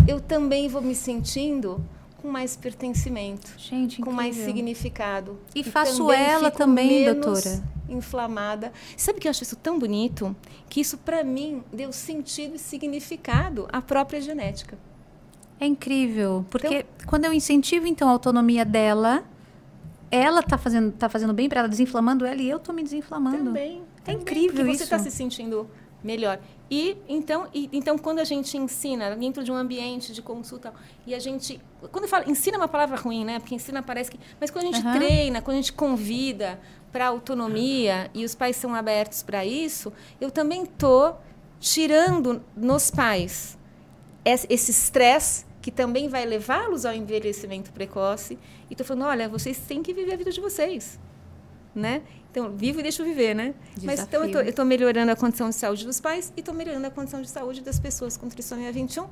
eu também vou me sentindo com mais pertencimento, Gente, com mais incrível. significado. E faço ela também, menos doutora. Inflamada. Sabe que eu acho isso tão bonito? Que isso, para mim, deu sentido e significado à própria genética. É incrível, porque quando eu incentivo, então, a autonomia dela, ela tá fazendo bem para ela, desinflamando ela, e eu tô me desinflamando. Também. É incrível porque isso. Você está se sentindo melhor. Então, quando a gente ensina dentro de um ambiente de consulta, e a gente... Quando eu falo... Ensina é uma palavra ruim, né? Porque ensina parece que... Mas quando a gente treina, quando a gente convida para autonomia, e os pais são abertos para isso, eu também estou tirando nos pais esse estresse que também vai levá-los ao envelhecimento precoce. E estou falando, olha, vocês têm que viver a vida de vocês, né? Então, vivo e deixo viver, né? Desafio. Mas então eu estou melhorando a condição de saúde dos pais e estou melhorando a condição de saúde das pessoas com trissomia 21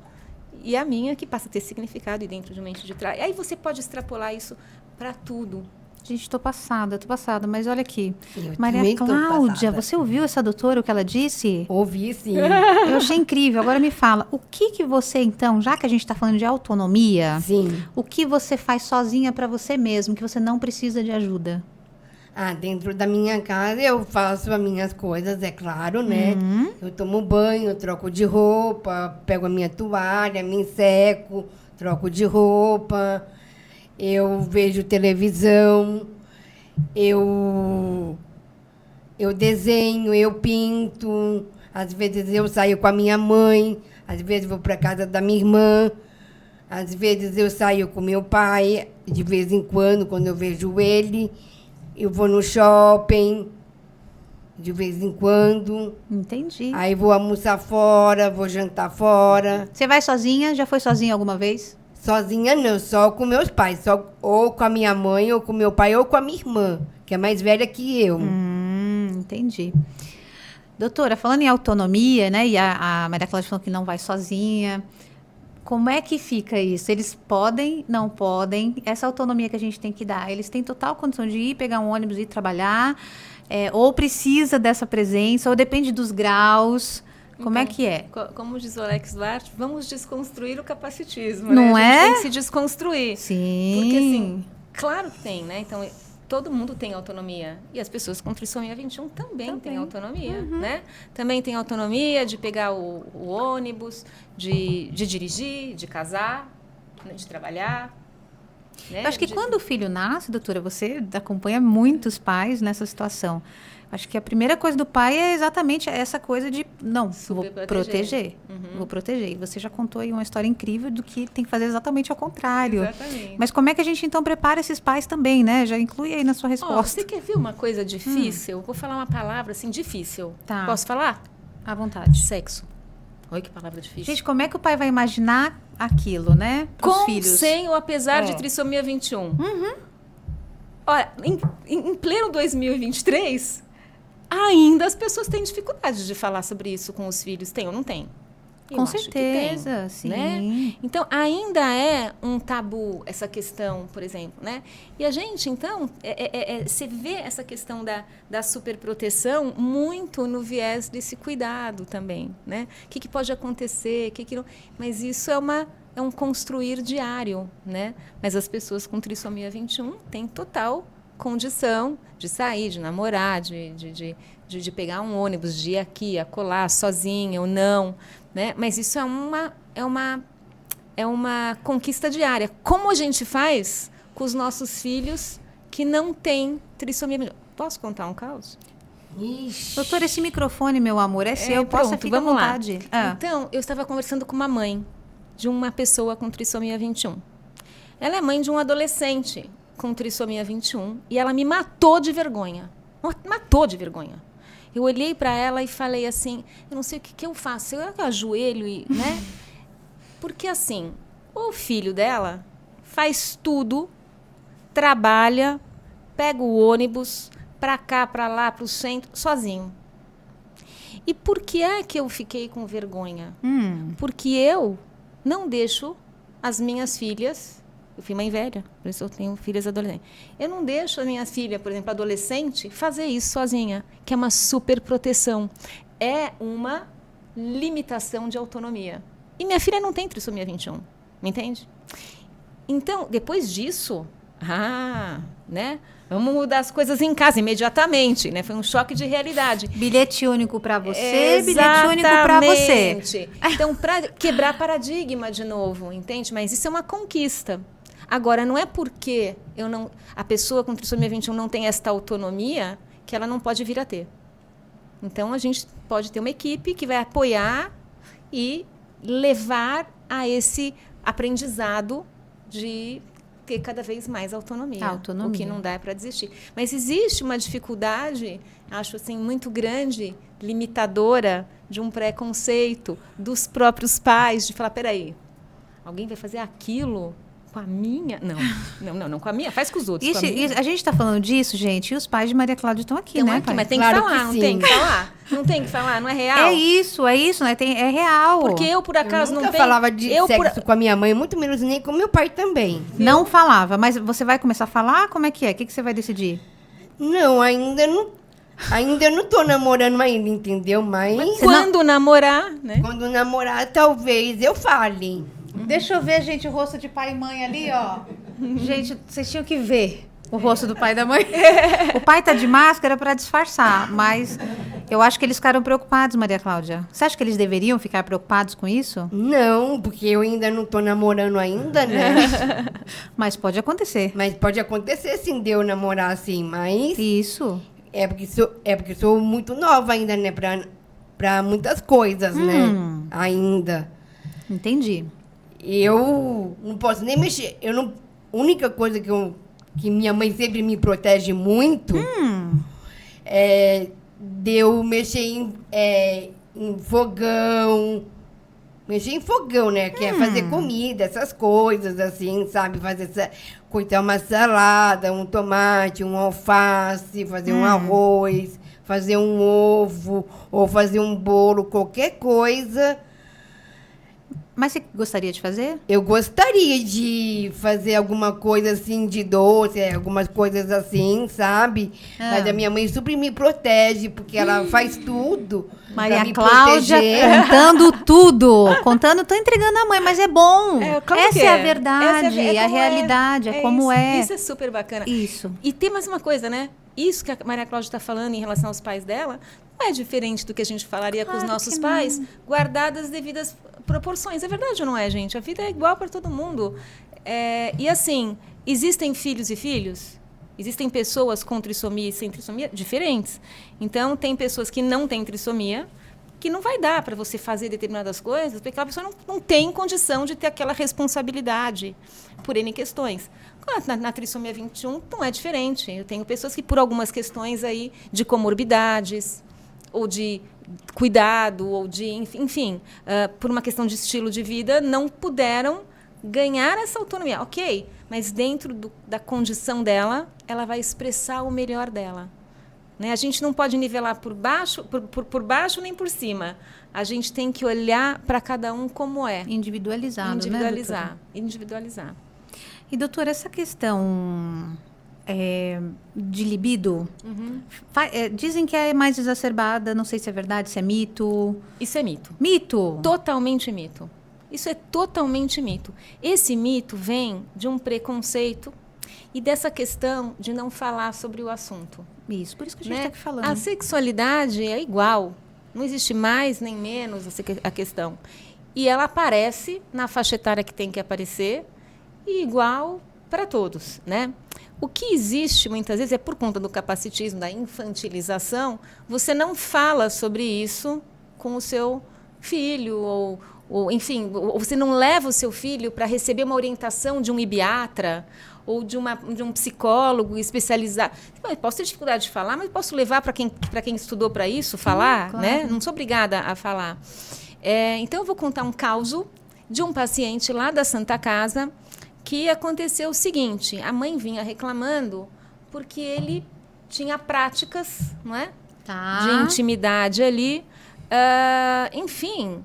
e a minha, que passa a ter significado e dentro de uma mente de trás. Aí você pode extrapolar isso para tudo. Gente, tô passada, mas olha aqui. Eu Maria também tô Cláudia, passada. você ouviu essa doutora, o que ela disse? Ouvi, sim. Eu achei incrível. Agora me fala, o que você, então, já que a gente está falando de autonomia, Sim. o que você faz sozinha para você mesmo, que você não precisa de ajuda? Dentro da minha casa eu faço as minhas coisas, é claro, né? Eu tomo banho, troco de roupa, pego a minha toalha, me seco, troco de roupa, eu vejo televisão, eu desenho, eu pinto, às vezes eu saio com a minha mãe, às vezes vou para casa da minha irmã, às vezes eu saio com meu pai, de vez em quando eu vejo ele. Eu vou no shopping, de vez em quando. Entendi. Aí vou almoçar fora, vou jantar fora. Você vai sozinha? Já foi sozinha alguma vez? Sozinha não, só com meus pais. Só, ou com a minha mãe, ou com meu pai, ou com a minha irmã, que é mais velha que eu. Entendi. Doutora, falando em autonomia, né? E a Maria Cláudia falou que não vai sozinha. Como é que fica isso? Eles podem, não podem? Essa autonomia que a gente tem que dar, eles têm total condição de ir, pegar um ônibus e ir trabalhar? Ou precisa dessa presença? Ou depende dos graus? Como é que é? Como diz o Alex Duarte, vamos desconstruir o capacitismo, Não né? A gente é? tem que se desconstruir. Sim. Porque, assim, claro que tem, né? Então, todo mundo tem autonomia. E as pessoas com trissomia 21 também têm autonomia, né? Também tem autonomia de pegar o ônibus, de dirigir, de casar, né? De trabalhar. Né? Eu acho que quando o filho nasce, doutora, você acompanha muitos pais nessa situação. Acho que a primeira coisa do pai é exatamente essa coisa de, não, vou proteger. Vou proteger. E você já contou aí uma história incrível do que tem que fazer exatamente ao contrário. Exatamente. Mas como é que a gente, então, prepara esses pais também, né? Já inclui aí na sua resposta. Você quer ver uma coisa difícil? Vou falar uma palavra, assim, difícil. Tá. Posso falar? À vontade. Sexo. Olha que palavra difícil. Gente, como é que o pai vai imaginar aquilo, né? Com, filhos. sem ou apesar de trissomia 21. Olha, em pleno 2023, ainda as pessoas têm dificuldade de falar sobre isso com os filhos. Tem ou não tem? Eu Com acho que certeza, tem, sim. Né? Então, ainda é um tabu essa questão, por exemplo, né? E a gente, então, você vê essa questão da superproteção muito no viés desse cuidado também, né? O que pode acontecer, o que não... Mas isso é um construir diário, né? Mas as pessoas com trissomia 21 têm total condição de sair, de namorar, de pegar um ônibus, de ir aqui, acolá, sozinha ou não, né? Mas isso é uma conquista diária. Como a gente faz com os nossos filhos que não têm trissomia? Posso contar um caos? Ixi. Doutora, esse microfone, meu amor, é seu. Posso ficar à vamos lá. vontade. Então, eu estava conversando com uma mãe de uma pessoa com trissomia 21. Ela é mãe de um adolescente com trissomia 21 e ela me matou de vergonha. Matou de vergonha. Eu olhei para ela e falei assim, eu não sei o que eu faço. Eu ajoelho e, né? Porque assim, o filho dela faz tudo, trabalha, pega o ônibus para cá, para lá, para o centro, sozinho. E por que é que eu fiquei com vergonha? Porque eu não deixo as minhas filhas Eu fui mãe velha, por isso eu tenho filhas adolescentes. Eu não deixo a minha filha, por exemplo, adolescente, fazer isso sozinha, que é uma super proteção. É uma limitação de autonomia. E minha filha não tem trissomia 21, me entende? Então, depois disso, né? Vamos mudar as coisas em casa imediatamente, né? Foi um choque de realidade. Bilhete único para você, bilhete único para você. Então, para quebrar paradigma de novo, entende? Mas isso é uma conquista. Agora, não é porque a pessoa com trissomia 21 não tem esta autonomia que ela não pode vir a ter. Então, a gente pode ter uma equipe que vai apoiar e levar a esse aprendizado de ter cada vez mais autonomia. O que não dá é para desistir. Mas existe uma dificuldade, acho assim, muito grande, limitadora, de um preconceito dos próprios pais, de falar, peraí, alguém vai fazer aquilo com a minha? Não, com a minha, faz com os outros. A gente está falando disso, gente, e os pais de Maria Cláudia estão aqui, né, pai? Mas tem que falar, não tem que falar? Não tem que falar, não é real? É isso, né? É real. Porque eu, por acaso, não tenho... Eu nunca falava de sexo com a minha mãe, muito menos nem com meu pai também. Não falava, mas você vai começar a falar? Como é que é? O que você vai decidir? Não, ainda não tô namorando ainda, entendeu? Mas quando namorar, né? Quando namorar, talvez eu fale. Deixa eu ver, gente, o rosto de pai e mãe ali, ó. Gente, vocês tinham que ver o rosto do pai e da mãe. O pai tá de máscara para disfarçar, mas eu acho que eles ficaram preocupados, Maria Cláudia. Você acha que eles deveriam ficar preocupados com isso? Não, porque eu ainda não tô namorando ainda, né? Mas pode acontecer. Mas pode acontecer, sim, de eu namorar assim, mas... Isso. É porque sou muito nova ainda, né? Pra muitas coisas, né? Ainda. Entendi. Eu não posso nem mexer. A única coisa que minha mãe sempre me protege muito é de eu mexer em fogão. Mexer em fogão, né? Que é fazer comida, essas coisas, assim, sabe? Cortar uma salada, um tomate, um alface, fazer um arroz, fazer um ovo, ou fazer um bolo, qualquer coisa. Mas você gostaria de fazer? Eu gostaria de fazer alguma coisa assim de doce, algumas coisas assim, sabe? Mas a minha mãe super me protege, porque ela faz tudo. Maria Cláudia contando tudo. Tô entregando a mãe, mas é bom. Essa é a verdade, a realidade, é como é. Isso é super bacana. Isso. E tem mais uma coisa, né? Isso que a Maria Cláudia está falando em relação aos pais dela, não é diferente do que a gente falaria com os nossos pais, guardadas as devidas proporções. É verdade ou não é, gente? A vida é igual para todo mundo. E assim, existem filhos e filhos? Existem pessoas com trissomia e sem trissomia diferentes. Então, tem pessoas que não têm trissomia, que não vai dar para você fazer determinadas coisas, porque aquela pessoa não tem condição de ter aquela responsabilidade por N questões. Na trissomia 21 não é diferente. Eu tenho pessoas que, por algumas questões aí de comorbidades, ou de cuidado, ou de, enfim, por uma questão de estilo de vida, não puderam ganhar essa autonomia. Ok, mas dentro da condição dela, ela vai expressar o melhor dela. Né? A gente não pode nivelar por baixo nem por cima. A gente tem que olhar para cada um como é. Individualizar. E, doutora, essa questão de libido, dizem que é mais exacerbada, não sei se é verdade, se é mito. Isso é mito. Mito? Totalmente mito. Isso é totalmente mito. Esse mito vem de um preconceito e dessa questão de não falar sobre o assunto. Isso, por isso que a gente está aqui falando. A sexualidade é igual. Não existe mais nem menos a questão. E ela aparece na faixa etária que tem que aparecer e igual para todos, né? O que existe, muitas vezes, é por conta do capacitismo, da infantilização, você não fala sobre isso com o seu filho, ou enfim, ou você não leva o seu filho para receber uma orientação de um ibiatra ou de um psicólogo especializado. Eu posso ter dificuldade de falar, mas posso levar para quem estudou para isso, falar, claro. Né? Não sou obrigada a falar. Então, eu vou contar um caso de um paciente lá da Santa Casa, que aconteceu o seguinte: a mãe vinha reclamando porque ele tinha práticas, não é? De intimidade ali, enfim,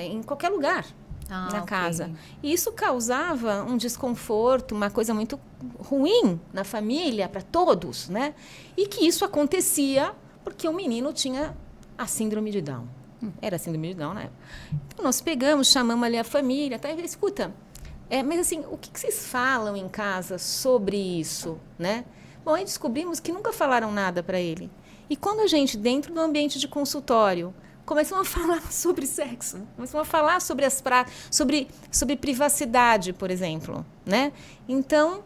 em qualquer lugar. na casa. E isso causava um desconforto, uma coisa muito ruim na família, para todos, né? E que isso acontecia porque o menino tinha a síndrome de Down. Era a síndrome de Down, né? Então, nós pegamos, chamamos ali a família, tá? Escuta, mas assim, o que vocês falam em casa sobre isso, né? Bom, aí descobrimos que nunca falaram nada para ele. E quando a gente, dentro do ambiente de consultório, começam a falar sobre sexo, começam a falar sobre sobre privacidade, por exemplo, né? Então,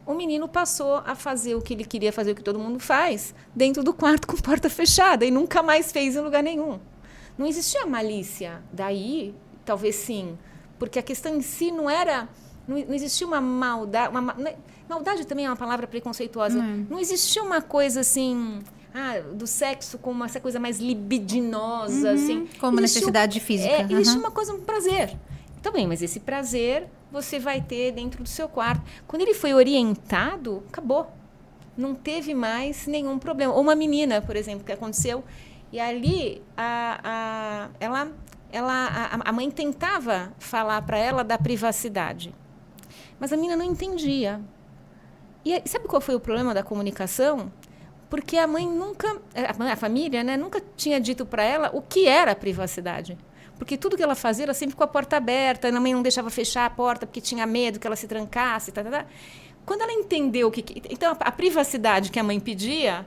o menino passou a fazer o que ele queria fazer, o que todo mundo faz, dentro do quarto com porta fechada, e nunca mais fez em lugar nenhum. Não existia malícia. Daí, talvez sim, porque a questão em si não era... Não existia uma maldade... Maldade também é uma palavra preconceituosa. Não existia uma coisa assim... do sexo como essa coisa mais libidinosa, assim. Como necessidade física. Existe uma coisa, um prazer. Tá bem, mas esse prazer você vai ter dentro do seu quarto. Quando ele foi orientado, acabou. Não teve mais nenhum problema. Ou uma menina, por exemplo, que aconteceu. E ali, a mãe tentava falar para ela da privacidade. Mas a menina não entendia. E sabe qual foi o problema da comunicação? Porque a mãe a família, né, nunca tinha dito para ela o que era a privacidade. Porque tudo que ela fazia, ela sempre com a porta aberta, a mãe não deixava fechar a porta porque tinha medo que ela se trancasse. Quando ela entendeu então a privacidade que a mãe pedia,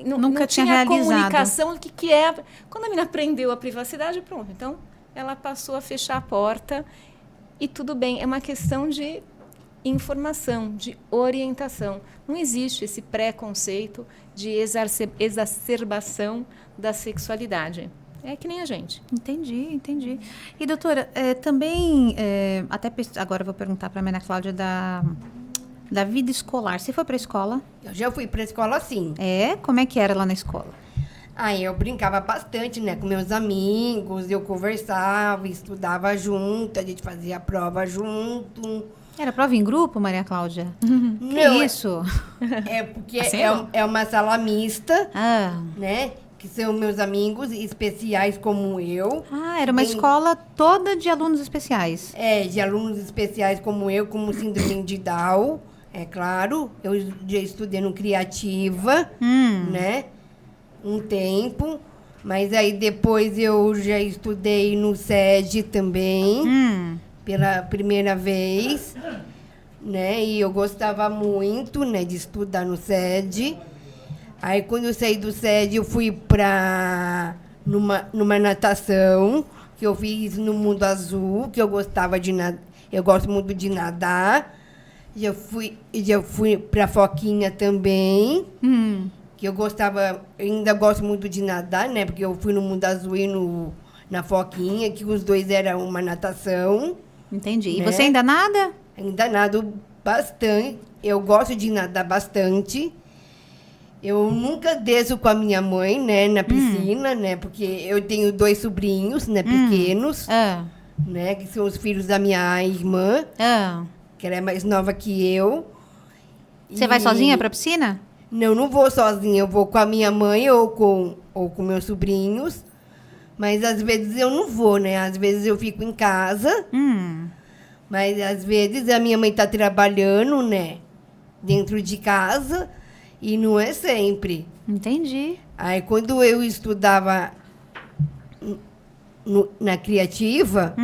nunca tinha realizado. Comunicação do que é. Quando a menina aprendeu a privacidade, pronto. Então, ela passou a fechar a porta e tudo bem. É uma questão de informação, de orientação. Não existe esse preconceito de exacerbação da sexualidade. É que nem a gente. Entendi. E, doutora, também, agora eu vou perguntar para a Maria Cláudia da vida escolar. Você foi para a escola? Eu já fui para a escola, sim. Como é que era lá na escola? Eu brincava bastante, né, com meus amigos, eu conversava, estudava junto, a gente fazia a prova junto. Era prova em grupo, Maria Cláudia? Não, isso? Porque é uma sala mista, né? Que são meus amigos especiais como eu. Era uma escola toda de alunos especiais. De alunos especiais como eu, como síndrome de Down, é claro. Eu já estudei no Criativa, né? Um tempo. Mas aí depois eu já estudei no SED também. Pela primeira vez, né? E eu gostava muito, né, de estudar no SED. Aí, quando eu saí do SED, eu fui numa natação, que eu fiz no Mundo Azul, que eu gostava de nadar. Eu gosto muito de nadar. Já fui para a Foquinha também, que eu ainda gosto muito de nadar, né? Porque eu fui no Mundo Azul e na Foquinha, que os dois eram uma natação. Entendi. E né? você ainda nada? Ainda nado bastante. Eu gosto de nadar bastante. Eu nunca desço com a minha mãe, né, na piscina, né? Porque eu tenho 2 sobrinhos, né, pequenos, né? Que são os filhos da minha irmã, que ela é mais nova que eu. Você vai sozinha para a piscina? Não vou sozinha. Eu vou com a minha mãe ou com meus sobrinhos. Mas, às vezes, eu não vou, né? Às vezes, eu fico em casa. Mas, às vezes, a minha mãe está trabalhando, né? Dentro de casa. E não é sempre. Entendi. Aí, quando eu estudava na Criativa,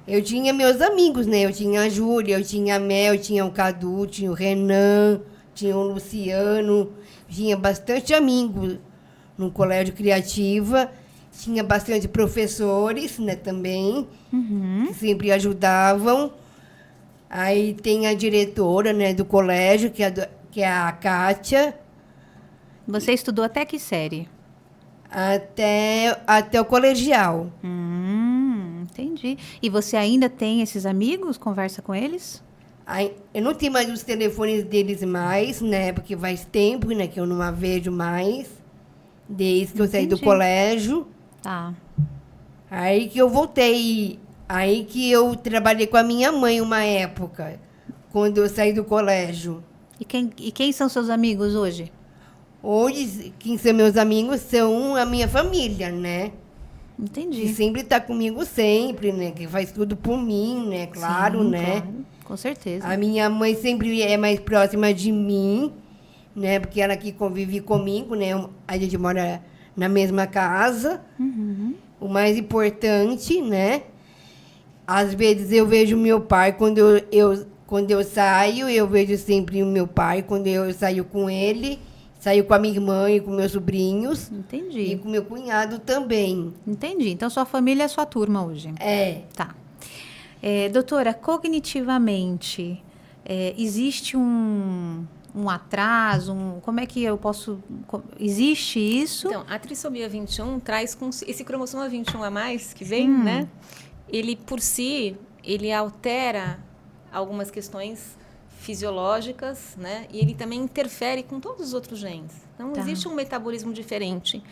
eu tinha meus amigos, né? Eu tinha a Júlia, eu tinha a Mel, eu tinha o Cadu, tinha o Renan, tinha o Luciano. Tinha bastante amigos no Colégio Criativa. Tinha bastante professores, né, também, que sempre ajudavam. Aí tem a diretora, né, do colégio, que é a Kátia. Você estudou até que série? Até o colegial. Entendi. E você ainda tem esses amigos? Conversa com eles? Eu não tenho mais os telefones deles mais, né, porque faz tempo, né, que eu não a vejo mais, desde que eu saí do colégio. Tá. Aí que eu voltei. Aí que eu trabalhei com a minha mãe uma época, quando eu saí do colégio. E quem são seus amigos hoje? Hoje, quem são meus amigos são a minha família, né? Entendi. Que sempre está comigo sempre, né? Que faz tudo por mim, né? Claro, Sim, né? claro, com certeza. A minha mãe sempre é mais próxima de mim, né? Porque ela que convive comigo, né? A gente mora na mesma casa. O mais importante, né? Às vezes eu vejo meu pai quando eu saio, eu vejo sempre o meu pai quando eu saio com ele, saio com a minha irmã e com meus sobrinhos. Entendi. E com meu cunhado também. Entendi. Então, sua família é sua turma hoje. É. Tá. Doutora, cognitivamente, existe um atraso? Como é que eu posso... Existe isso? Então, a trissomia 21 traz com esse cromossomo 21 a mais que vem, né? Ele, por si, ele altera algumas questões fisiológicas, né? E ele também interfere com todos os outros genes. Então, existe um metabolismo diferente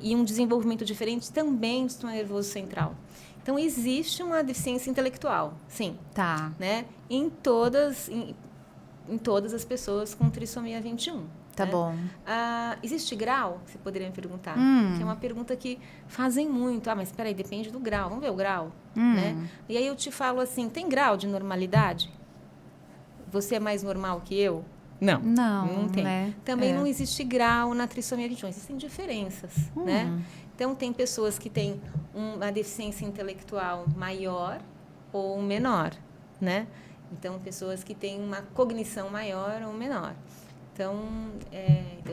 e um desenvolvimento diferente também do sistema nervoso central. Então, existe uma deficiência intelectual, sim. Tá. Né? Em todas as pessoas com trissomia 21. Tá bom. Existe grau? Você poderia me perguntar. Que é uma pergunta que fazem muito. Mas espera aí, depende do grau. Vamos ver o grau. Né? E aí eu te falo assim, tem grau de normalidade? Você é mais normal que eu? Não tem. Né? Também não existe grau na trissomia 21. Existem diferenças, né? Então, tem pessoas que têm uma deficiência intelectual maior ou menor, né? Então, pessoas que têm uma cognição maior ou menor. Então,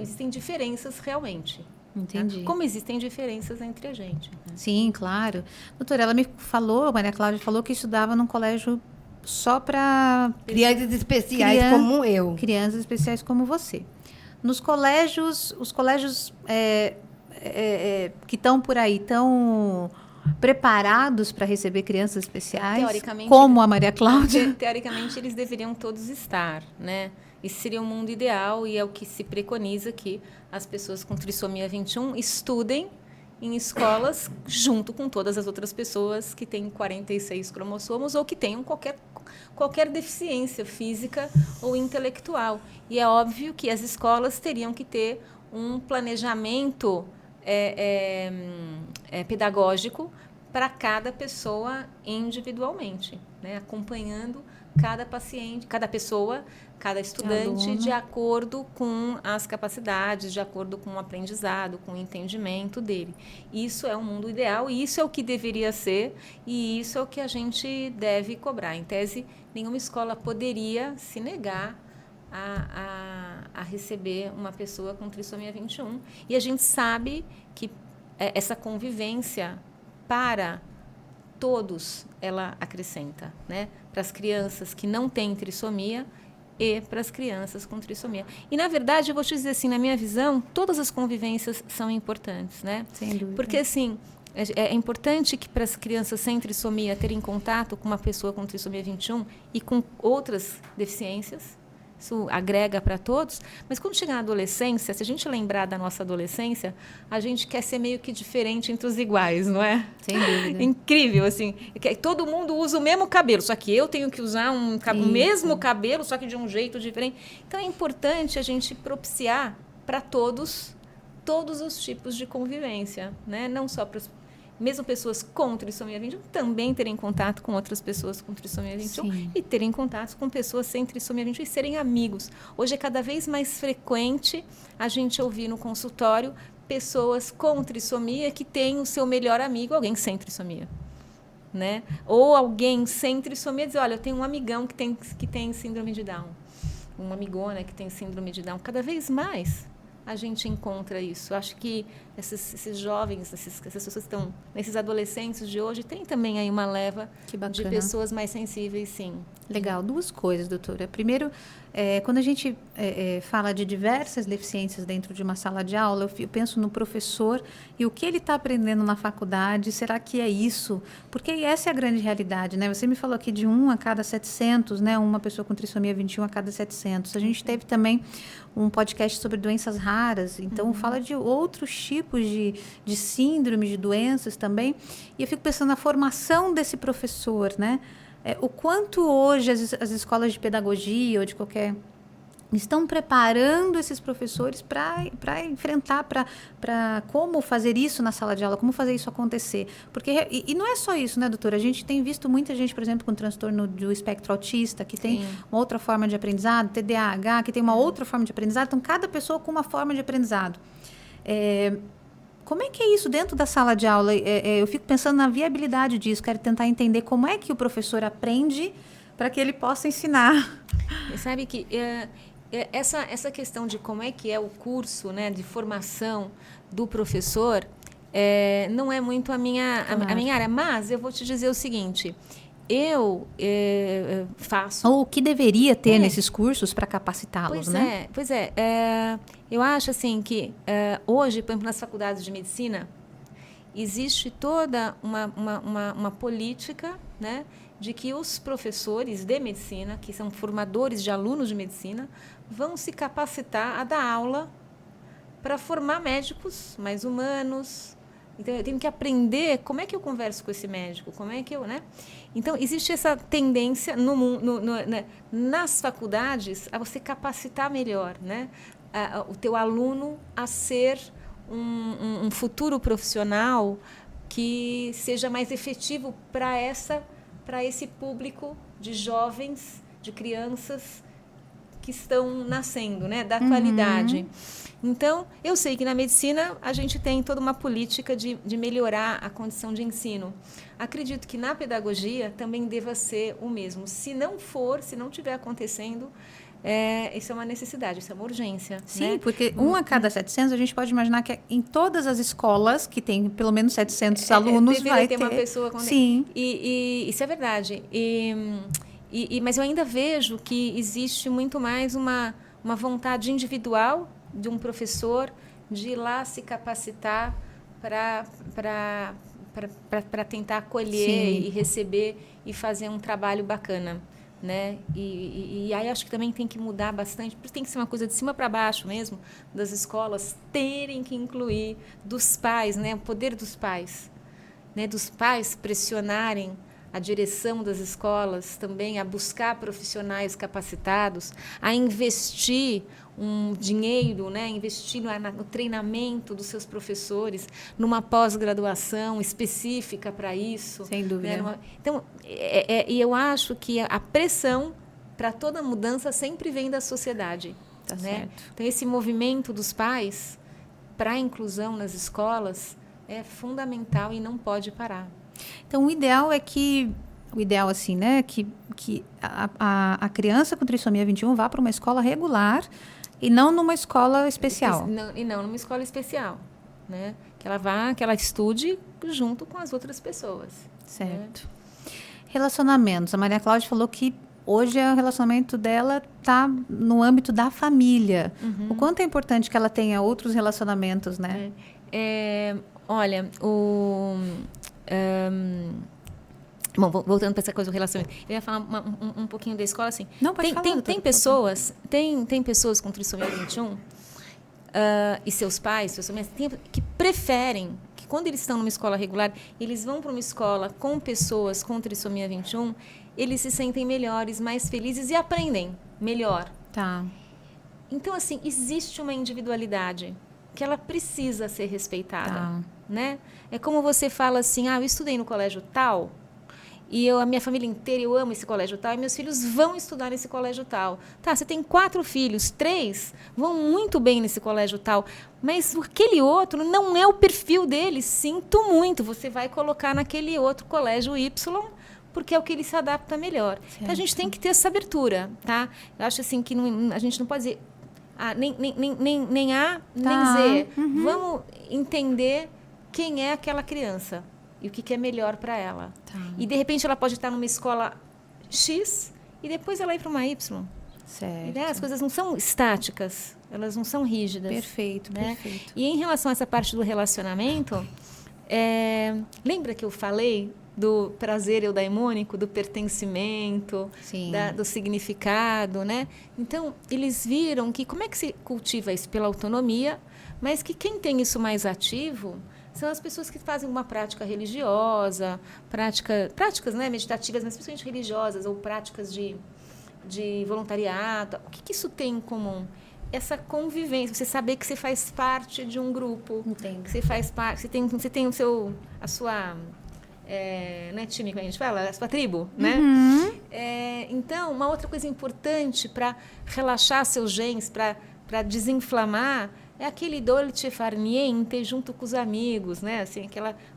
existem diferenças realmente. Entendi. Né? Como existem diferenças entre a gente. Né? Sim, claro. Doutora, ela me falou, a Maria Cláudia falou que estudava num colégio só para... Crianças especiais como eu. Crianças especiais como você. Nos colégios, os colégios que estão por aí, estão preparados para receber crianças especiais? Teoricamente, como a Maria Cláudia? Teoricamente, eles deveriam todos estar, né? Esse seria o mundo ideal e é o que se preconiza que as pessoas com trissomia 21 estudem em escolas junto com todas as outras pessoas que têm 46 cromossomos ou que tenham qualquer deficiência física ou intelectual. E é óbvio que as escolas teriam que ter um planejamento pedagógico para cada pessoa individualmente, né? Acompanhando cada paciente, cada pessoa, cada estudante, de acordo com as capacidades, de acordo com o aprendizado, com o entendimento dele. Isso é o mundo ideal e isso é o que deveria ser e isso é o que a gente deve cobrar. Em tese, nenhuma escola poderia se negar a receber uma pessoa com trissomia 21. E a gente sabe que essa convivência para todos ela acrescenta, né? Para as crianças que não têm trissomia e para as crianças com trissomia. E, na verdade, eu vou te dizer assim, na minha visão, todas as convivências são importantes, né? Sem dúvida. Porque, assim, é importante que para as crianças sem trissomia terem contato com uma pessoa com trissomia 21 e com outras deficiências. Isso agrega para todos, mas quando chegar na adolescência, se a gente lembrar da nossa adolescência, a gente quer ser meio que diferente entre os iguais, não é? Sem dúvida. Incrível, assim. Todo mundo usa o mesmo cabelo, só que eu tenho que usar o mesmo cabelo, só que de um jeito diferente. Então, é importante a gente propiciar para todos os tipos de convivência, né? Não só para mesmo pessoas com trissomia 21 também terem contato com outras pessoas com trissomia 21 Sim. e terem contato com pessoas sem trissomia 21 e serem amigos. Hoje é cada vez mais frequente a gente ouvir no consultório pessoas com trissomia que têm o seu melhor amigo, alguém sem trissomia. Né? Ou alguém sem trissomia diz, olha, eu tenho um amigão que tem síndrome de Down. Uma amigona que tem síndrome de Down. Cada vez mais a gente encontra isso. Eu acho que esses jovens, essas pessoas que estão, esses adolescentes de hoje, tem também aí uma leva de pessoas mais sensíveis, sim. Legal. Duas coisas, doutora. Primeiro, quando a gente fala de diversas deficiências dentro de uma sala de aula, eu penso no professor e o que ele está aprendendo na faculdade, será que é isso? Porque essa é a grande realidade, né? Você me falou aqui de 1 a cada 700, né? Uma pessoa com trissomia 21 a cada 700. A gente teve também um podcast sobre doenças raras, então fala de outros tipos de síndromes, de doenças também. E eu fico pensando na formação desse professor, né? O quanto hoje as escolas de pedagogia ou de qualquer estão preparando esses professores para enfrentar, para como fazer isso na sala de aula, como fazer isso acontecer. Porque, e não é só isso, né, doutora? A gente tem visto muita gente, por exemplo, com transtorno do espectro autista, que tem uma outra forma de aprendizado, TDAH, que tem uma outra forma de aprendizado. Então, cada pessoa com uma forma de aprendizado. Como é que é isso dentro da sala de aula? Eu fico pensando na viabilidade disso, quero tentar entender como é que o professor aprende para que ele possa ensinar. Você sabe que essa questão de como é que é o curso, né, de formação do professor não é muito a minha área, mas eu vou te dizer o seguinte, eu faço... Ou o que deveria ter nesses cursos para capacitá-los, né? Pois é. Eu acho assim que hoje, por exemplo, nas faculdades de medicina, existe toda uma política, né, de que os professores de medicina, que são formadores de alunos de medicina, vão se capacitar a dar aula para formar médicos mais humanos. Então, eu tenho que aprender como é que eu converso com esse médico, como é que eu, né? Então, existe essa tendência nas faculdades a você capacitar melhor, né? O teu aluno a ser um futuro profissional que seja mais efetivo para esse público de jovens, de crianças que estão nascendo, né, da atualidade. Então, eu sei que na medicina a gente tem toda uma política de melhorar a condição de ensino. Acredito que na pedagogia também deva ser o mesmo. Se não estiver acontecendo, isso é uma necessidade, isso é uma urgência. Sim, né? porque 1 a cada 700, a gente pode imaginar que em todas as escolas que tem pelo menos 700 alunos vai ter uma pessoa com... Sim. E isso é verdade. Mas eu ainda vejo que existe muito mais uma vontade individual de um professor de ir lá se capacitar para tentar acolher e receber e fazer um trabalho bacana. Né? E aí acho que também tem que mudar bastante, porque tem que ser uma coisa de cima para baixo mesmo, das escolas terem que incluir dos pais, né? O poder dos pais, né? Dos pais pressionarem a direção das escolas também a buscar profissionais capacitados, a investir um dinheiro, né? Investir no treinamento dos seus professores, numa pós-graduação específica para isso. Sem dúvida. Né? Então, e eu acho que a pressão para toda mudança sempre vem da sociedade. Tá né? certo. Então, esse movimento dos pais para a inclusão nas escolas é fundamental e não pode parar. Então, o ideal assim, né, que a criança com trissomia 21 vá para uma escola regular e não numa escola especial. Não numa escola especial, né? Que ela estude junto com as outras pessoas. Certo. Né? Relacionamentos. A Maria Cláudia falou que hoje o relacionamento dela está no âmbito da família. O quanto é importante que ela tenha outros relacionamentos, né? Olha, bom, voltando para essa coisa do relacionamento, eu ia falar um pouquinho da escola, assim. Não, pode falar, tem pessoas com trissomia 21 e seus pais, que preferem que quando eles estão numa escola regular, eles vão para uma escola com pessoas com trissomia 21, eles se sentem melhores, mais felizes e aprendem melhor. Tá. Então, assim, existe uma individualidade que ela precisa ser respeitada. Tá. Né? É como você fala assim, eu estudei no colégio tal, e a minha família inteira, eu amo esse colégio tal, e meus filhos vão estudar nesse colégio tal. Tá, você tem 4 filhos, 3 vão muito bem nesse colégio tal, mas aquele outro não é o perfil deles, sinto muito, você vai colocar naquele outro colégio Y, porque é o que ele se adapta melhor. Então, a gente tem que ter essa abertura, tá? Eu acho assim que a gente não pode dizer nem A, nem Z. Vamos entender quem é aquela criança e o que é melhor para ela. Tá. E, de repente, ela pode estar numa escola X e depois ela ir para uma Y. Certo. Né? As coisas não são estáticas, elas não são rígidas. Perfeito, né? perfeito. E, em relação a essa parte do relacionamento, lembra que eu falei do prazer eudaimônico, do pertencimento, do significado, né? Então, eles viram que como é que se cultiva isso? Pela autonomia, mas que quem tem isso mais ativo são as pessoas que fazem uma prática religiosa, práticas, né, meditativas, mas principalmente religiosas, ou práticas de de voluntariado. O que isso tem em comum? Essa convivência, você saber que você faz parte de um grupo. Entendo. Que você faz parte, você tem a sua, não é time, como a gente fala? A sua tribo, né? Então, uma outra coisa importante para relaxar seus genes, para desinflamar, é aquele dolce far niente junto com os amigos, né? Assim,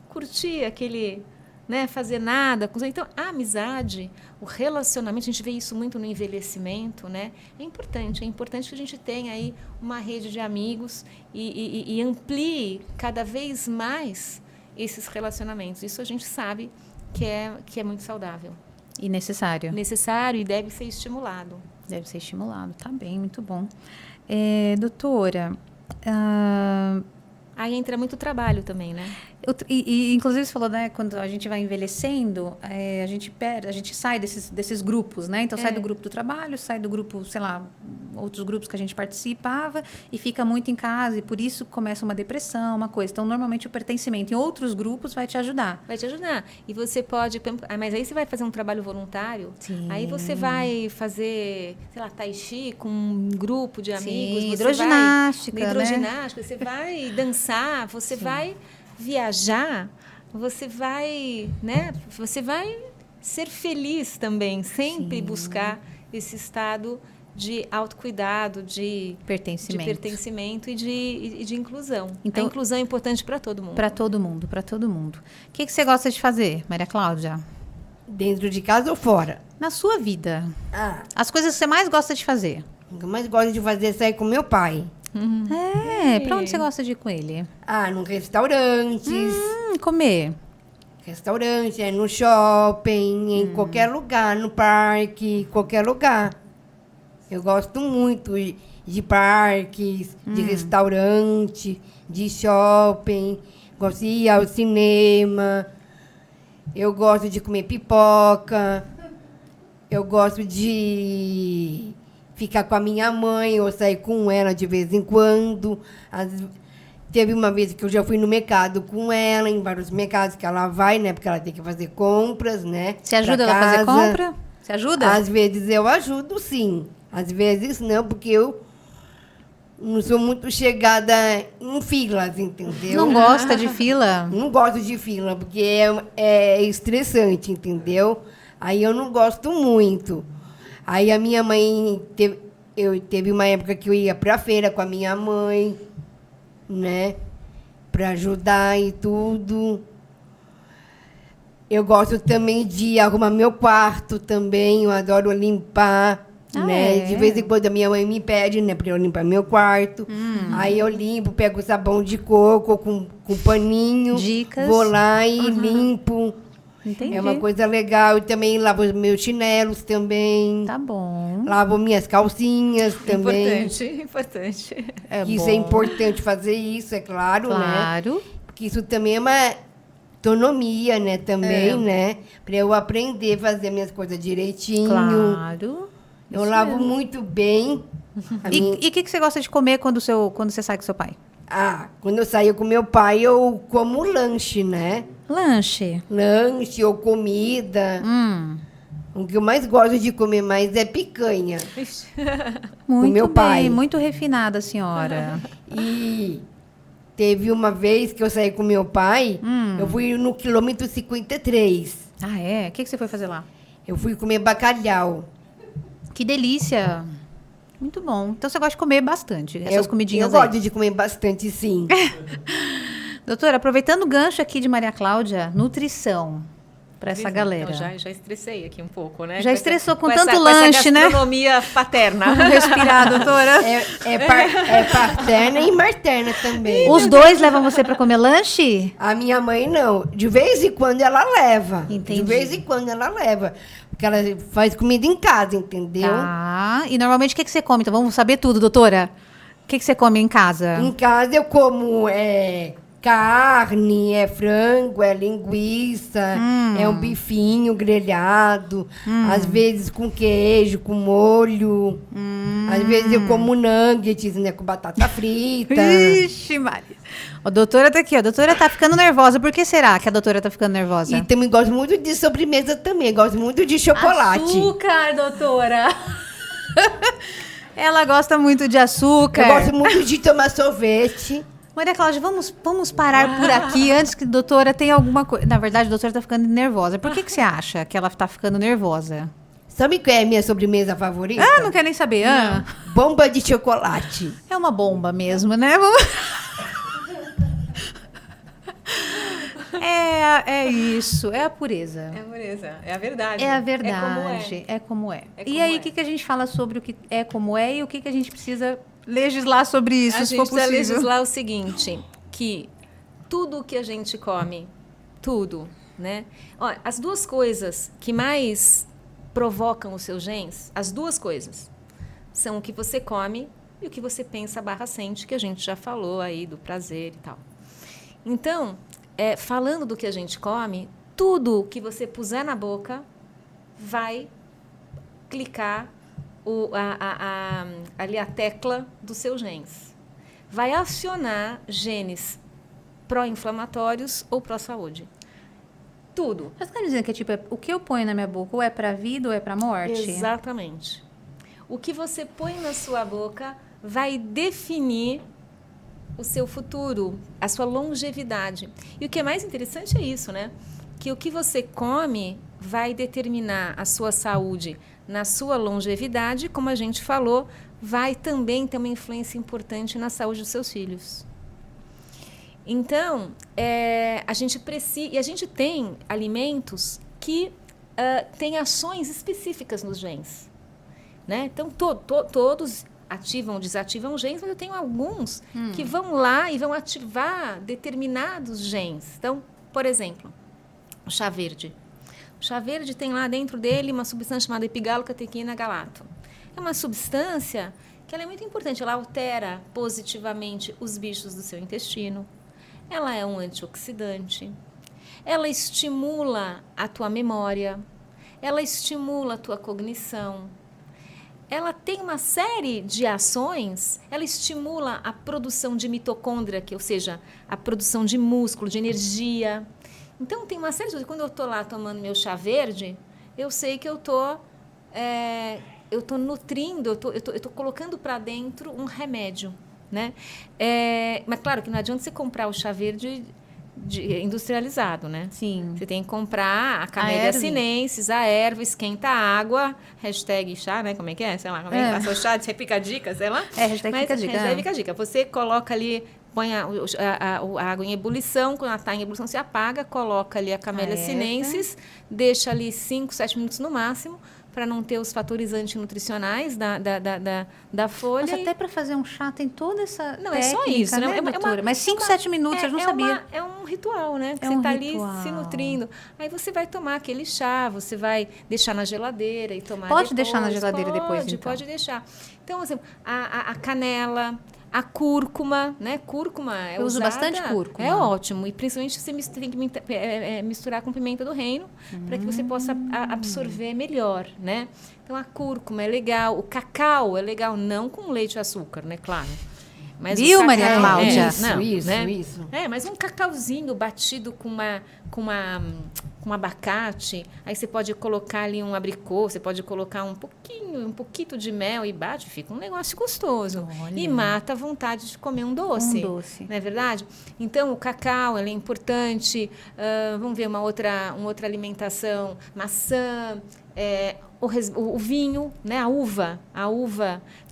curtir aquele, né? Fazer nada. Então, a amizade, o relacionamento, a gente vê isso muito no envelhecimento, né? É importante que a gente tenha aí uma rede de amigos e amplie cada vez mais esses relacionamentos. Isso a gente sabe que é muito saudável. E necessário. Necessário e deve ser estimulado. Deve ser estimulado. Tá bem, muito bom. Doutora... Aí entra muito trabalho também, né? Inclusive, você falou, né, quando a gente vai envelhecendo, a gente sai desses grupos, né? Então, sai do grupo do trabalho, sai do grupo, sei lá, outros grupos que a gente participava e fica muito em casa e por isso começa uma depressão, uma coisa. Então, normalmente, o pertencimento em outros grupos vai te ajudar. Vai te ajudar. E você pode... Mas aí você vai fazer um trabalho voluntário, Sim. Aí você vai fazer, sei lá, tai chi com um grupo de amigos. Sim, você hidroginástica, hidroginástica, você vai dançar, você vai viajar, você vai, né? Você vai ser feliz também, sempre buscar esse estado de autocuidado, de pertencimento e de inclusão. Então, a inclusão é importante para todo mundo. Para todo mundo, para todo mundo. O que você gosta de fazer, Maria Cláudia? Dentro de casa ou fora? Na sua vida. As coisas que você mais gosta de fazer? O que eu mais gosto de fazer é sair com meu pai. Pra onde você gosta de ir com ele? Num restaurante. Comer. Restaurante, no shopping, em qualquer lugar, no parque, qualquer lugar. Eu gosto muito de parques, de restaurante, de shopping. Gosto de ir ao cinema. Eu gosto de comer pipoca. Eu gosto de ficar com a minha mãe ou sair com ela de vez em quando. Teve uma vez que eu já fui no mercado com ela, em vários mercados que ela vai, né? Porque ela tem que fazer compras, né? Você ajuda ela a fazer compra? Você ajuda? Às vezes eu ajudo, sim. Às vezes não, porque eu não sou muito chegada em filas, entendeu? Não gosta de fila? Não gosto de fila, porque é estressante, entendeu? Aí eu não gosto muito. Aí a minha mãe... Teve uma época que eu ia para a feira com a minha mãe, né? Para ajudar e tudo. Eu gosto também de arrumar meu quarto também. Eu adoro limpar, né? De vez em quando a minha mãe me pede, né? Para eu limpar meu quarto. Aí eu limpo, pego sabão de coco com paninho. Dicas. Vou lá e limpo. Entendi. É uma coisa legal. E também lavo os meus chinelos também. Tá bom. Lavo minhas calcinhas também. Importante. Isso é importante fazer isso, é claro, né? Claro. Porque isso também é uma autonomia, né? Também, né? Para eu aprender a fazer minhas coisas direitinho. Claro. Eu lavo muito bem. E o que você gosta de comer quando você sai com seu pai? Quando eu saio com meu pai, eu como lanche, né? Lanche. Lanche ou comida. O que eu mais gosto de comer mais é picanha. Muito meu bem, pai. muito refinada a senhora. E teve uma vez que eu saí com meu pai, eu fui no quilômetro 53. O que você foi fazer lá? Eu fui comer bacalhau. Que delícia. Muito bom. Então você gosta de comer bastante, essas comidinhas eu aí. gosto de comer bastante, sim. Doutora, aproveitando o gancho aqui de Maria Cláudia, nutrição para essa galera. Então, já estressei aqui um pouco, né? Já estressou com tanto lanche, né? Gastronomia paterna. Vamos respirar, doutora. É paterna e materna também. Os dois levam você para comer lanche? A minha mãe não. De vez em quando ela leva. Entendi. De vez em quando ela leva. Porque ela faz comida em casa, entendeu? E normalmente o que você come? Então vamos saber tudo, doutora. O que você come em casa? Em casa eu como carne, é frango, é linguiça, é um bifinho grelhado, às vezes com queijo, com molho. Às vezes eu como nuggets, né, com batata frita. Ixi, Maria. A doutora tá aqui, a doutora tá ficando nervosa. Por que será que a doutora tá ficando nervosa? E também gosto muito de sobremesa também, gosto muito de chocolate. Açúcar, doutora. Ela gosta muito de açúcar. Eu gosto muito de tomar sorvete. Maria Cláudia, vamos parar por aqui antes que a doutora tenha alguma coisa. Na verdade, a doutora tá ficando nervosa. Por que você acha que ela tá ficando nervosa? Sabe qual é a minha sobremesa favorita? Ah, não quer nem saber. Ah. Bomba de chocolate. É uma bomba mesmo, né? É isso, é a pureza. É a pureza, é a verdade. É a verdade, é como é. E aí, o que a gente fala sobre o que é como é e o que a gente precisa legislar sobre isso, se for possível? A gente precisa legislar o seguinte, que tudo que a gente come, tudo, né? Ó, as duas coisas que mais provocam os seus genes, as duas coisas, são o que você come e o que você pensa / sente, que a gente já falou aí do prazer e tal. Então, falando do que a gente come, tudo que você puser na boca vai clicar ali a tecla dos seus genes. Vai acionar genes pró-inflamatórios ou pró-saúde. Tudo. Mas quer dizer que tipo, o que eu ponho na minha boca ou é para vida ou é para morte? Exatamente. O que você põe na sua boca vai definir o seu futuro, a sua longevidade. E o que é mais interessante é isso, né? Que o que você come vai determinar a sua saúde na sua longevidade, como a gente falou, vai também ter uma influência importante na saúde dos seus filhos. Então, a gente precisa, e a gente tem alimentos que têm ações específicas nos genes, né? Então, todos ativam ou desativam genes, mas eu tenho alguns que vão lá e vão ativar determinados genes. Então, por exemplo, o chá verde. O chá verde tem lá dentro dele uma substância chamada epigalocatequina galato. É uma substância que ela é muito importante, ela altera positivamente os bichos do seu intestino. Ela é um antioxidante. Ela estimula a tua memória. Ela estimula a tua cognição. Ela tem uma série de ações, ela estimula a produção de mitocôndria, ou seja, a produção de músculo, de energia. Então, tem uma série de coisas. Quando eu estou lá tomando meu chá verde, eu sei que eu estou nutrindo, eu estou colocando para dentro um remédio, né? Mas, claro, que não adianta você comprar o chá verde industrializado, né? Sim. Você tem que comprar a Camellia sinensis, a erva, esquenta a água, hashtag chá, né? Como é que é? Sei lá, como é que passa o chá, fica a dica, sei lá. Hashtag fica a dica. Hashtag fica a dica. Você coloca ali, põe a água em ebulição, quando ela está em ebulição, você apaga, coloca ali a Camellia sinensis, deixa ali 5, 7 minutos no máximo, para não ter os fatores antinutricionais da folha. Mas até para fazer um chá tem toda essa não, técnica, é só isso, né, doutora? Mas 5, 7 minutos, eu não sabia. É um ritual, né? Você está ali se nutrindo. Aí você vai tomar aquele chá, você vai deixar na geladeira e tomar Pode depois. Deixar na geladeira depois, então. Pode deixar. Então, assim, a canela, a cúrcuma, né? Cúrcuma é Eu uso usada, bastante cúrcuma. É ótimo. E principalmente você tem que misturar com pimenta do reino para que você possa absorver melhor, né? Então, a cúrcuma é legal. O cacau é legal, não com leite e açúcar, né? Claro. Mas viu, Maria Cláudia? Isso. Mas um cacauzinho batido com abacate, aí você pode colocar ali um abricô, você pode colocar um pouquinho de mel e bate, fica um negócio gostoso. Olha. E mata a vontade de comer um doce. Não é verdade? Então, o cacau, ele é importante. Vamos ver uma outra alimentação. Maçã, o vinho, né? A uva.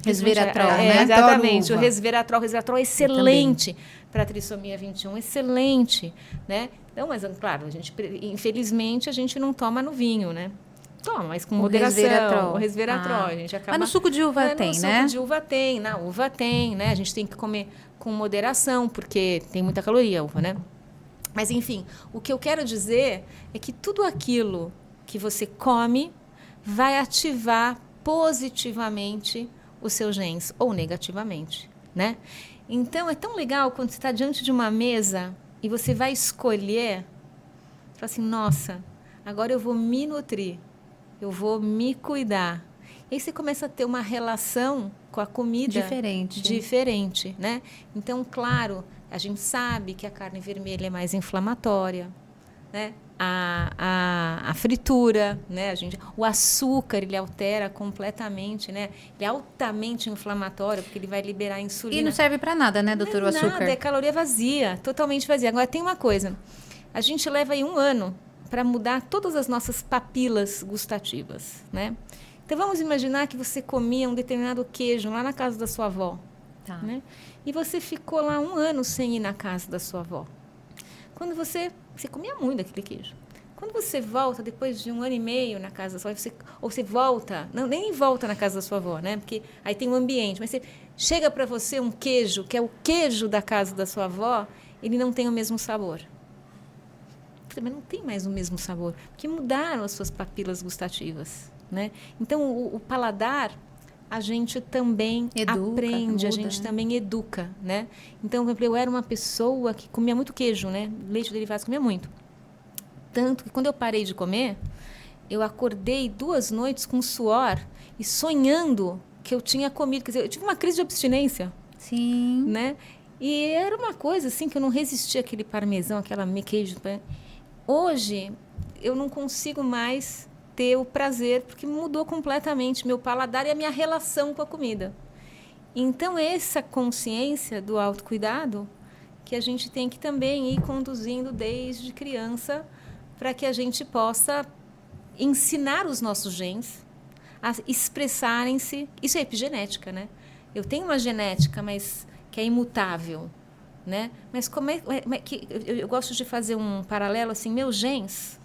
Resveratrol, né? Exatamente. O resveratrol é excelente para a trissomia 21, excelente, né? Então, mas, claro, infelizmente, a gente não toma no vinho, né? Toma, mas com moderação. O resveratrol. A gente acaba... Mas no suco de uva tem, né? No suco de uva tem, na uva tem, né? A gente tem que comer com moderação, porque tem muita caloria a uva, né? Mas, enfim, o que eu quero dizer é que tudo aquilo que você come vai ativar positivamente os seus genes, ou negativamente, né? Então, é tão legal quando você está diante de uma mesa e você vai escolher, fala assim, nossa, agora eu vou me nutrir, eu vou me cuidar. E aí você começa a ter uma relação com a comida diferente, né? Então, claro, a gente sabe que a carne vermelha é mais inflamatória, né? A fritura, né? O açúcar, ele altera completamente, né? Ele é altamente inflamatório, porque ele vai liberar insulina. E não serve para nada, né, doutor, o açúcar? Nada, é caloria vazia, totalmente vazia. Agora, tem uma coisa. A gente leva aí 1 ano para mudar todas as nossas papilas gustativas, né? Então, vamos imaginar que você comia um determinado queijo lá na casa da sua avó, Tá. né? E você ficou lá 1 ano sem ir na casa da sua avó. Quando você comia muito aquele queijo. Quando você volta, depois de 1 ano e meio na casa da sua avó, ou você volta, não, nem volta na casa da sua avó, né? Porque aí tem um ambiente, mas chega para você um queijo, que é o queijo da casa da sua avó, ele não tem o mesmo sabor. Mas não tem mais o mesmo sabor, porque mudaram as suas papilas gustativas, né? Então, o paladar, a gente também aprende, a gente também educa, né? Então, por exemplo, eu era uma pessoa que comia muito queijo, né? Leite derivado, comia muito. Tanto que quando eu parei de comer, eu acordei 2 noites com suor e sonhando que eu tinha comido. Quer dizer, eu tive uma crise de abstinência. Sim. Né? E era uma coisa assim que eu não resistia àquele parmesão, aquela queijo. Hoje, eu não consigo mais ter o prazer, porque mudou completamente meu paladar e a minha relação com a comida. Então, essa consciência do autocuidado que a gente tem que também ir conduzindo desde criança para que a gente possa ensinar os nossos genes a expressarem-se. Isso é epigenética, né? Eu tenho uma genética, mas que é imutável, né? Mas como é que eu gosto de fazer um paralelo assim, meus genes,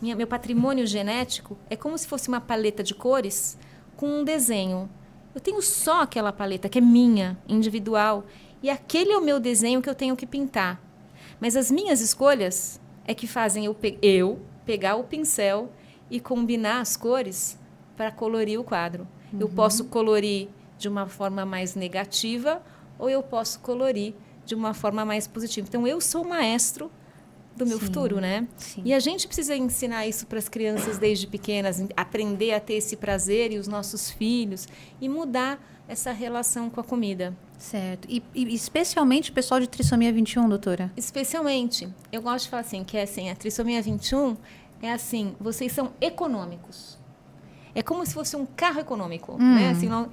meu patrimônio genético é como se fosse uma paleta de cores com um desenho. Eu tenho só aquela paleta que é minha, individual, e aquele é o meu desenho que eu tenho que pintar. Mas as minhas escolhas é que fazem eu pegar o pincel e combinar as cores para colorir o quadro. Uhum. Eu posso colorir de uma forma mais negativa ou eu posso colorir de uma forma mais positiva. Então, eu sou o maestro do meu futuro, né? Sim. E a gente precisa ensinar isso para as crianças desde pequenas, aprender a ter esse prazer e os nossos filhos e mudar essa relação com a comida. Certo. E especialmente o pessoal de trissomia 21, doutora? Especialmente. Eu gosto de falar assim, que é assim, a trissomia 21 é assim, vocês são econômicos. É como se fosse um carro econômico, né? Assim, não,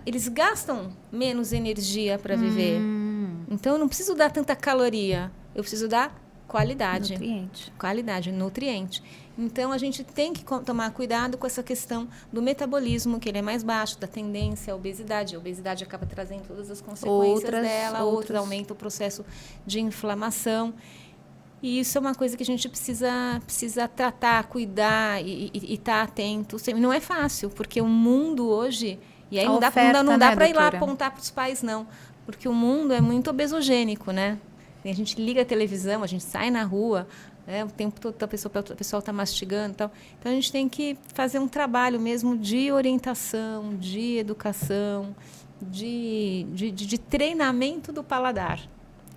eles gastam menos energia para viver. Então, eu não preciso dar tanta caloria. Eu preciso dar qualidade. Qualidade, nutriente. Então, a gente tem que tomar cuidado com essa questão do metabolismo, que ele é mais baixo, da tendência à obesidade. A obesidade acaba trazendo todas as consequências dela. Outras aumenta o processo de inflamação. E isso é uma coisa que a gente precisa tratar, cuidar e estar atento. Não é fácil, porque o mundo hoje... E aí não dá para ir lá apontar para os pais, não. Porque o mundo é muito obesogênico, né? A gente liga a televisão, a gente sai na rua, né? O tempo todo o pessoal está mastigando e tal. Então, a gente tem que fazer um trabalho mesmo de orientação, de educação, de treinamento do paladar.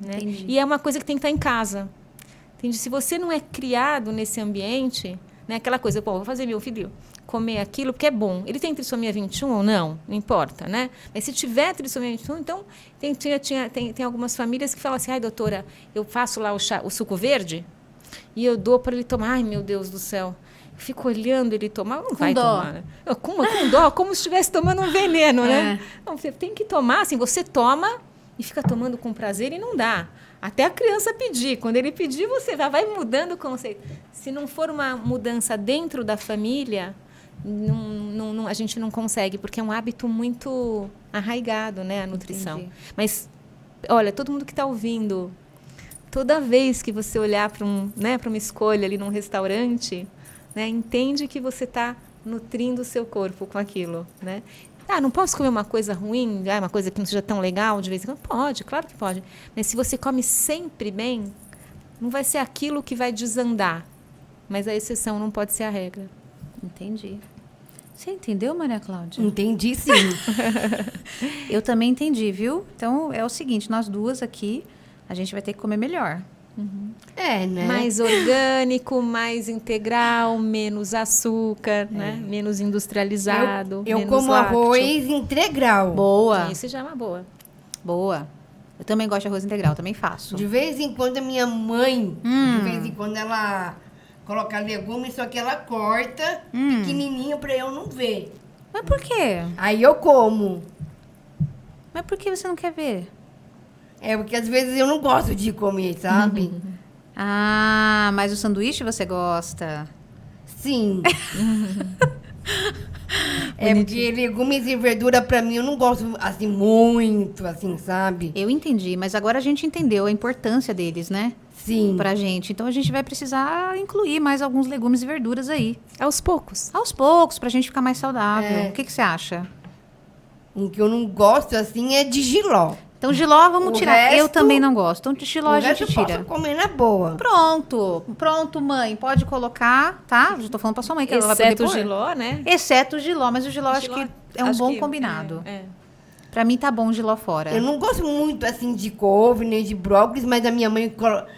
Né? E é uma coisa que tem que estar em casa. Entende? Se você não é criado nesse ambiente, né? Aquela coisa, vou fazer meu filho comer aquilo porque é bom. Ele tem trissomia 21 ou não? Não importa, né? Mas se tiver trissomia 21, então tem algumas famílias que falam assim, ai, doutora, eu faço lá o suco verde e eu dou para ele tomar. Ai, meu Deus do céu. Eu fico olhando ele tomar, não vai tomar. Né? Com dó, como se estivesse tomando um veneno, né? Não, você tem que tomar, assim, você toma e fica tomando com prazer e não dá. Até a criança pedir. Quando ele pedir, você vai mudando o conceito. Se não for uma mudança dentro da família, a gente não consegue, porque é um hábito muito arraigado, né, a nutrição. Entendi. Mas, olha, todo mundo que está ouvindo, toda vez que você olhar para uma escolha ali num restaurante, né, entende que você está nutrindo o seu corpo com aquilo, né? Não posso comer uma coisa ruim, uma coisa que não seja tão legal de vez em quando? Pode, claro que pode. Mas se você come sempre bem, não vai ser aquilo que vai desandar. Mas a exceção não pode ser a regra. Entendi. Você entendeu, Maria Cláudia? Entendi, sim. Eu também entendi, viu? Então, é o seguinte, nós duas aqui, a gente vai ter que comer melhor. É, né? Mais orgânico, mais integral, menos açúcar, né? Menos industrializado. Eu menos como lácteo. arroz integral. Boa, Isso já é uma boa. boa. Eu também gosto de arroz integral, também faço. De vez em quando a minha mãe, de vez em quando ela coloca legumes, só que ela corta pequenininho pra eu não ver. Mas por quê? Aí eu como. Mas por que você não quer ver? É porque às vezes eu não gosto de comer, sabe? Ah, mas o sanduíche você gosta? Sim. É porque legumes e verdura pra mim eu não gosto assim muito, assim, sabe? Eu entendi, mas agora a gente entendeu a importância deles, né? Sim. Pra gente. Então a gente vai precisar incluir mais alguns legumes e verduras aí. Aos poucos. Aos poucos, pra gente ficar mais saudável. É. O que você acha? O que eu não gosto assim é de jiló. Então, giló, vamos O tirar. Eu resto- também não gosto. Então, de giló O a gente resto eu tira. posso comer na boa. Pronto, mãe. Pode colocar, tá? Já tô falando pra sua mãe que ela vai poder Exceto o pôr. giló, né? Exceto o giló, mas o giló acho que é um Acho bom que- combinado. É. Pra mim tá bom o giló fora. Eu não gosto muito assim de couve nem de brócolis, mas a minha mãe corta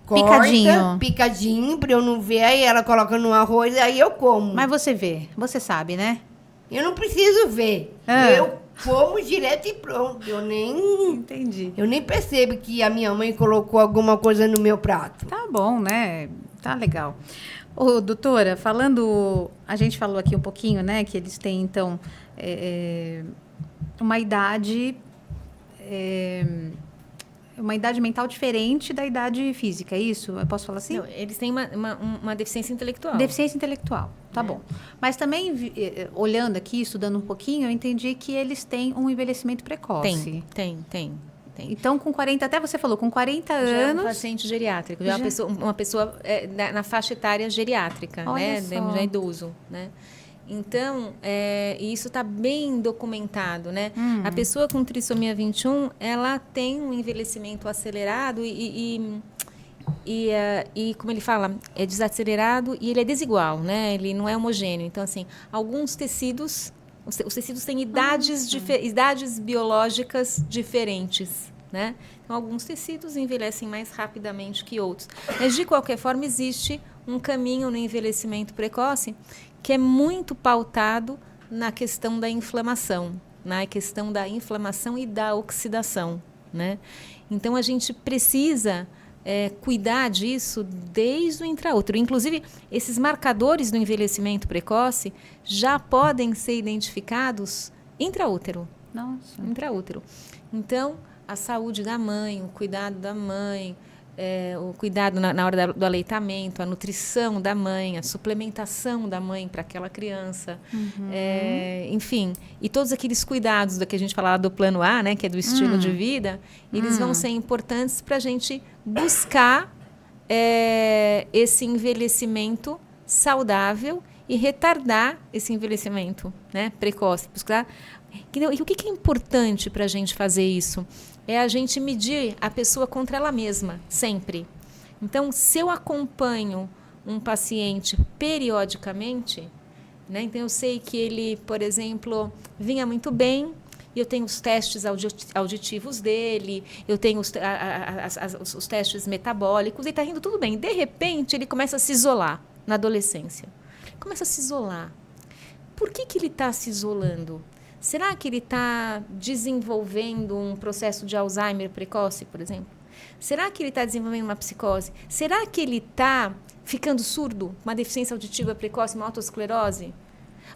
Picadinho. picadinho pra eu não ver, aí ela coloca no arroz, aí eu como. Mas você vê, você sabe, né? Eu não preciso ver. Ah. Eu como direto e pronto. Eu nem percebo que a minha mãe colocou alguma coisa no meu prato. Tá bom, né? Tá legal. Ô, doutora, a gente falou aqui um pouquinho, né, que eles têm, então, uma idade mental diferente da idade física, é isso? Eu posso falar assim? Não, eles têm uma deficiência intelectual. Deficiência intelectual, tá bom. Mas também, olhando aqui, estudando um pouquinho, eu entendi que eles têm um envelhecimento precoce. Tem. Então, com 40, até você falou, com 40 Já é um anos... paciente geriátrico, já é uma pessoa na faixa etária geriátrica, Olha né? só. Já idoso, né? Então, e isso está bem documentado, né? A pessoa com trissomia 21, ela tem um envelhecimento acelerado e como ele fala, é desacelerado e ele é desigual, né? Ele não é homogêneo. Então, assim, alguns tecidos... Os tecidos têm idades biológicas diferentes, né? Então, alguns tecidos envelhecem mais rapidamente que outros. Mas, de qualquer forma, existe um caminho no envelhecimento precoce que é muito pautado na questão da inflamação, na questão da inflamação e da oxidação, né? Então, a gente precisa... cuidar disso desde o intraútero. Inclusive, esses marcadores do envelhecimento precoce já podem ser identificados intraútero. Nossa. Intraútero. Então, a saúde da mãe, o cuidado da mãe, o cuidado na hora do aleitamento, a nutrição da mãe, a suplementação da mãe para aquela criança, enfim, e todos aqueles cuidados do que a gente falava do plano A, né, que é do estilo de vida, eles vão ser importantes para a gente buscar esse envelhecimento saudável e retardar esse envelhecimento, né, precoce. Buscar. E o que é importante para a gente fazer isso? É a gente medir a pessoa contra ela mesma, sempre. Então, se eu acompanho um paciente periodicamente, né, então eu sei que ele, por exemplo, vinha muito bem, e eu tenho os testes auditivos dele, eu tenho os testes metabólicos, e está indo tudo bem. De repente, ele começa a se isolar na adolescência. Começa a se isolar. Por que ele está se isolando? Será que ele está desenvolvendo um processo de Alzheimer precoce, por exemplo? Será que ele está desenvolvendo uma psicose? Será que ele está ficando surdo, uma deficiência auditiva precoce, uma autoesclerose?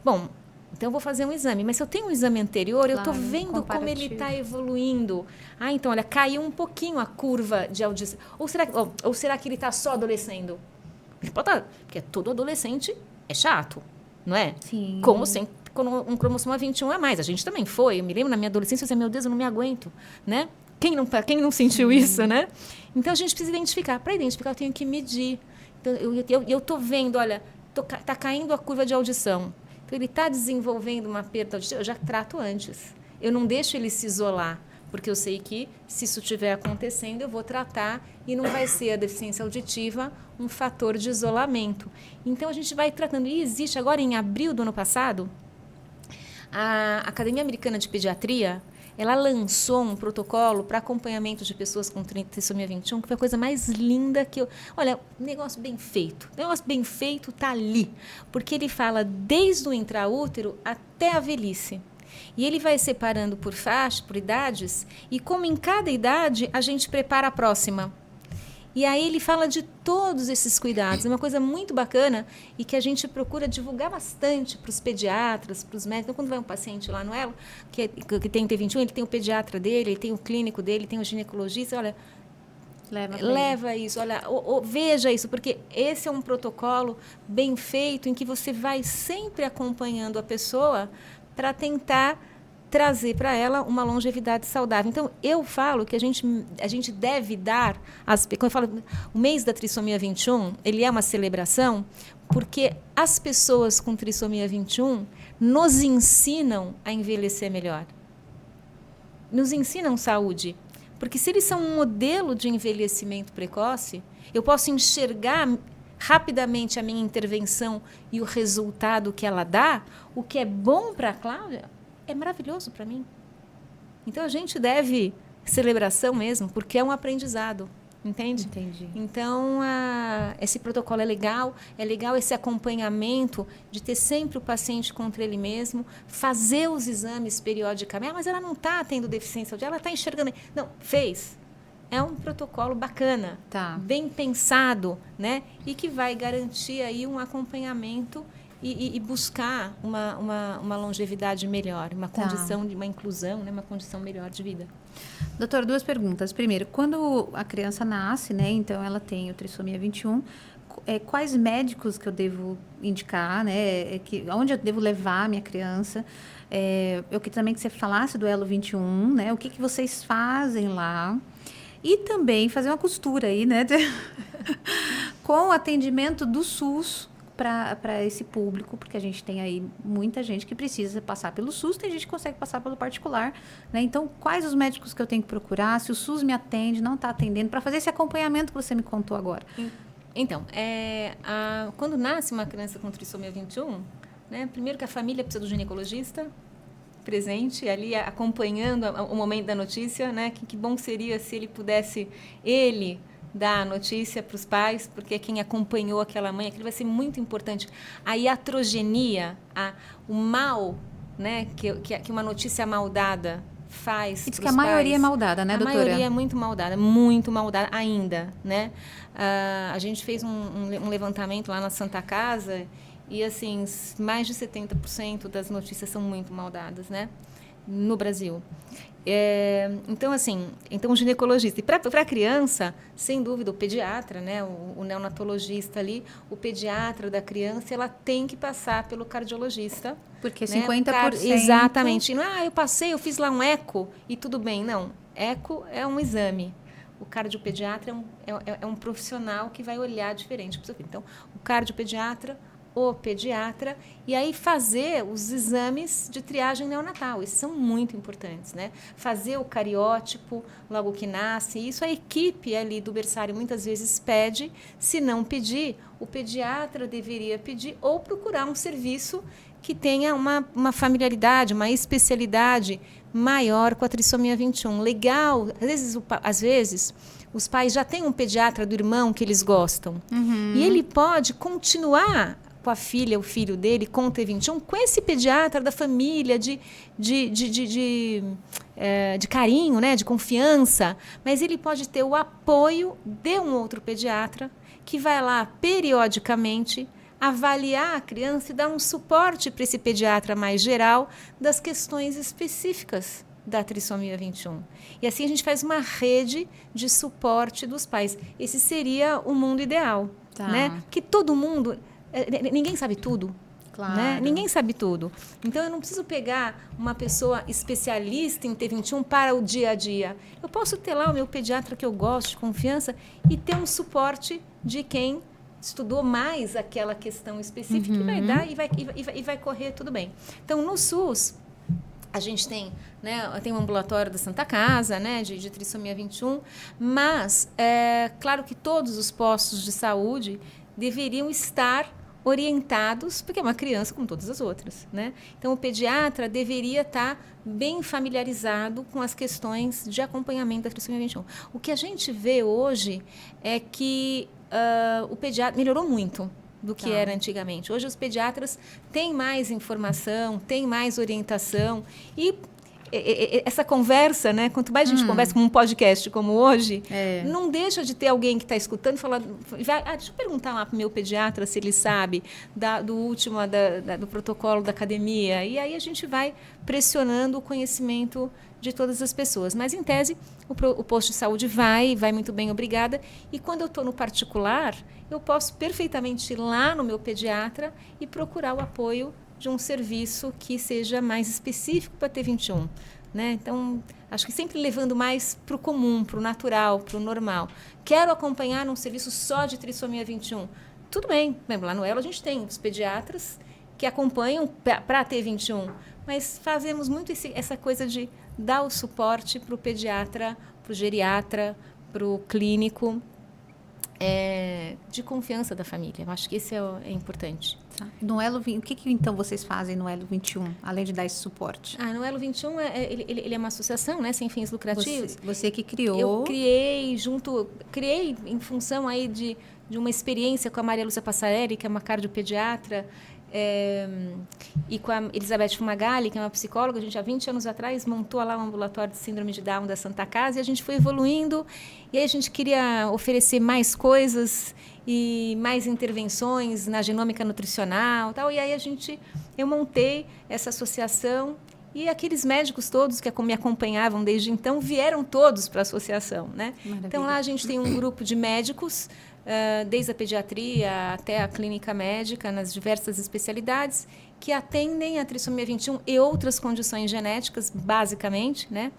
Bom, então eu vou fazer um exame. Mas se eu tenho um exame anterior, eu estou vendo como ele está evoluindo. Ah, então, olha, caiu um pouquinho a curva de audição. Ou será que ele está só adolescendo? Porque todo adolescente é chato, não é? Sim. Como sempre. Um cromossomo 21 a mais. A gente também foi. Eu me lembro na minha adolescência, eu dizia, meu Deus, eu não me aguento, né? Quem não sentiu isso, né? Então, a gente precisa identificar. Para identificar, eu tenho que medir. Então, eu estou vendo, olha, está caindo a curva de audição. Então, ele está desenvolvendo uma perda auditiva, eu já trato antes. Eu não deixo ele se isolar. Porque eu sei que, se isso estiver acontecendo, eu vou tratar e não vai ser a deficiência auditiva um fator de isolamento. Então, a gente vai tratando. E existe, agora em abril do ano passado, a Academia Americana de Pediatria, ela lançou um protocolo para acompanhamento de pessoas com trissomia 21, que foi a coisa mais linda que eu... Olha, negócio bem feito. Negócio bem feito está ali. Porque ele fala desde o intraútero até a velhice. E ele vai separando por faixas, por idades, e como em cada idade, a gente prepara a próxima. E aí ele fala de todos esses cuidados. É uma coisa muito bacana e que a gente procura divulgar bastante para os pediatras, para os médicos. Então, quando vai um paciente lá no Elo, que tem T21, ele tem o pediatra dele, ele tem o clínico dele, ele tem o ginecologista, olha... Leva isso, olha, veja isso, porque esse é um protocolo bem feito em que você vai sempre acompanhando a pessoa para tentar trazer para ela uma longevidade saudável. Então, eu falo que a gente deve dar... Quando eu falo o mês da trissomia 21, ele é uma celebração porque as pessoas com trissomia 21 nos ensinam a envelhecer melhor. Nos ensinam saúde. Porque se eles são um modelo de envelhecimento precoce, eu posso enxergar rapidamente a minha intervenção e o resultado que ela dá. O que é bom para a Cláudia é maravilhoso para mim. Então, a gente deve celebração mesmo, porque é um aprendizado, entende? Entendi. Então, esse protocolo é legal esse acompanhamento de ter sempre o paciente contra ele mesmo, fazer os exames periodicamente. Mas ela não está tendo deficiência auditiva, ela está enxergando. Não, fez. É um protocolo bacana, bem pensado, né? E que vai garantir aí um acompanhamento e buscar uma longevidade melhor, uma condição de uma inclusão, né? Uma condição melhor de vida. Doutor, 2 perguntas. Primeiro, quando a criança nasce, né? Então ela tem o trissomia 21, quais médicos que eu devo indicar, né? Onde eu devo levar a minha criança? Eu queria também que você falasse do Elo 21, né? O que vocês fazem lá? E também fazer uma costura aí, né? Com o atendimento do SUS para esse público, porque a gente tem aí muita gente que precisa passar pelo SUS, tem gente que consegue passar pelo particular, né? Então, quais os médicos que eu tenho que procurar? Se o SUS me atende, não está atendendo, para fazer esse acompanhamento que você me contou agora. Então, quando nasce uma criança com trissomia 21, né? Primeiro que a família precisa do ginecologista presente ali, acompanhando o momento da notícia, né? Que bom seria se ele pudesse, dar a notícia para os pais, porque quem acompanhou aquela mãe, aquilo vai ser muito importante. A iatrogenia, o mal, né, que uma notícia mal dada faz. E diz que a maioria é mal dada, né, doutora? A maioria é muito mal dada ainda, né? A gente fez um levantamento lá na Santa Casa e, assim, mais de 70% das notícias são muito mal dadas, né? No Brasil. Então, assim, o ginecologista. E para a criança, sem dúvida, o pediatra, né, o neonatologista ali, o pediatra da criança, ela tem que passar pelo cardiologista. Porque né? 50%... Exatamente. Eu fiz lá um eco e tudo bem. Não, eco é um exame. O cardiopediatra é um profissional que vai olhar diferente para o seu filho. Então, o cardiopediatra, o pediatra, e aí fazer os exames de triagem neonatal. Esses são muito importantes, né? Fazer o cariótipo logo que nasce. Isso a equipe ali do berçário muitas vezes pede. Se não pedir, o pediatra deveria pedir ou procurar um serviço que tenha uma familiaridade, uma especialidade maior com a trissomia 21. Legal, às vezes os pais já têm um pediatra do irmão que eles gostam. Uhum. E ele pode continuar com a filha, o filho dele, com o T21, com esse pediatra da família, de carinho, né, de confiança, mas ele pode ter o apoio de um outro pediatra que vai lá periodicamente avaliar a criança e dar um suporte para esse pediatra mais geral das questões específicas da trissomia 21. E assim a gente faz uma rede de suporte dos pais. Esse seria o mundo ideal, né? Que todo mundo... Ninguém sabe tudo. Claro. Né? Ninguém sabe tudo. Então, eu não preciso pegar uma pessoa especialista em T21 para o dia a dia. Eu posso ter lá o meu pediatra que eu gosto, de confiança, e ter um suporte de quem estudou mais aquela questão específica, que vai dar e vai correr tudo bem. Então, no SUS, A gente tem, né, tem um ambulatório da Santa Casa, né, de trissomia 21, mas é claro que todos os postos de saúde deveriam estar orientados, porque é uma criança como todas as outras, né? Então, o pediatra deveria estar bem familiarizado com as questões de acompanhamento da trissomia 21. O que a gente vê hoje é que o pediatra melhorou muito do que era antigamente. Hoje os pediatras têm mais informação, têm mais orientação e essa conversa, né? Quanto mais a gente conversa com um podcast como hoje, não deixa de ter alguém que está escutando e falar, deixa eu perguntar lá para o meu pediatra se ele sabe do último, do protocolo da academia. E aí a gente vai pressionando o conhecimento de todas as pessoas. Mas, em tese, o posto de saúde vai muito bem, obrigada. E quando eu estou no particular, eu posso perfeitamente ir lá no meu pediatra e procurar o apoio de um serviço que seja mais específico para T21. Né? Então, acho que sempre levando mais para o comum, para o natural, para o normal. Quero acompanhar um serviço só de trissomia 21. Tudo bem. Lá no Elo a gente tem os pediatras que acompanham para T21, mas fazemos muito essa coisa de dar o suporte para o pediatra, para o geriatra, para o clínico, de confiança da família. Eu acho que esse é importante. Tá. No Elo, o que então vocês fazem no Elo 21, além de dar esse suporte? No Elo 21, ele é uma associação, né, sem fins lucrativos. Você que criou. Eu criei em função aí de uma experiência com a Maria Lúcia Passarelli, que é uma cardiopediatra, e com a Elizabeth Fumagalli, que é uma psicóloga. A gente, há 20 anos atrás, montou lá um ambulatório de síndrome de Down da Santa Casa, e a gente foi evoluindo, e aí a gente queria oferecer mais coisas e mais intervenções na genômica nutricional, tal, e aí eu montei essa associação, e aqueles médicos todos que me acompanhavam desde então vieram todos para a associação, né? Então, lá a gente tem um grupo de médicos, desde a pediatria até a clínica médica, nas diversas especialidades, que atendem a trissomia 21 e outras condições genéticas, basicamente, né?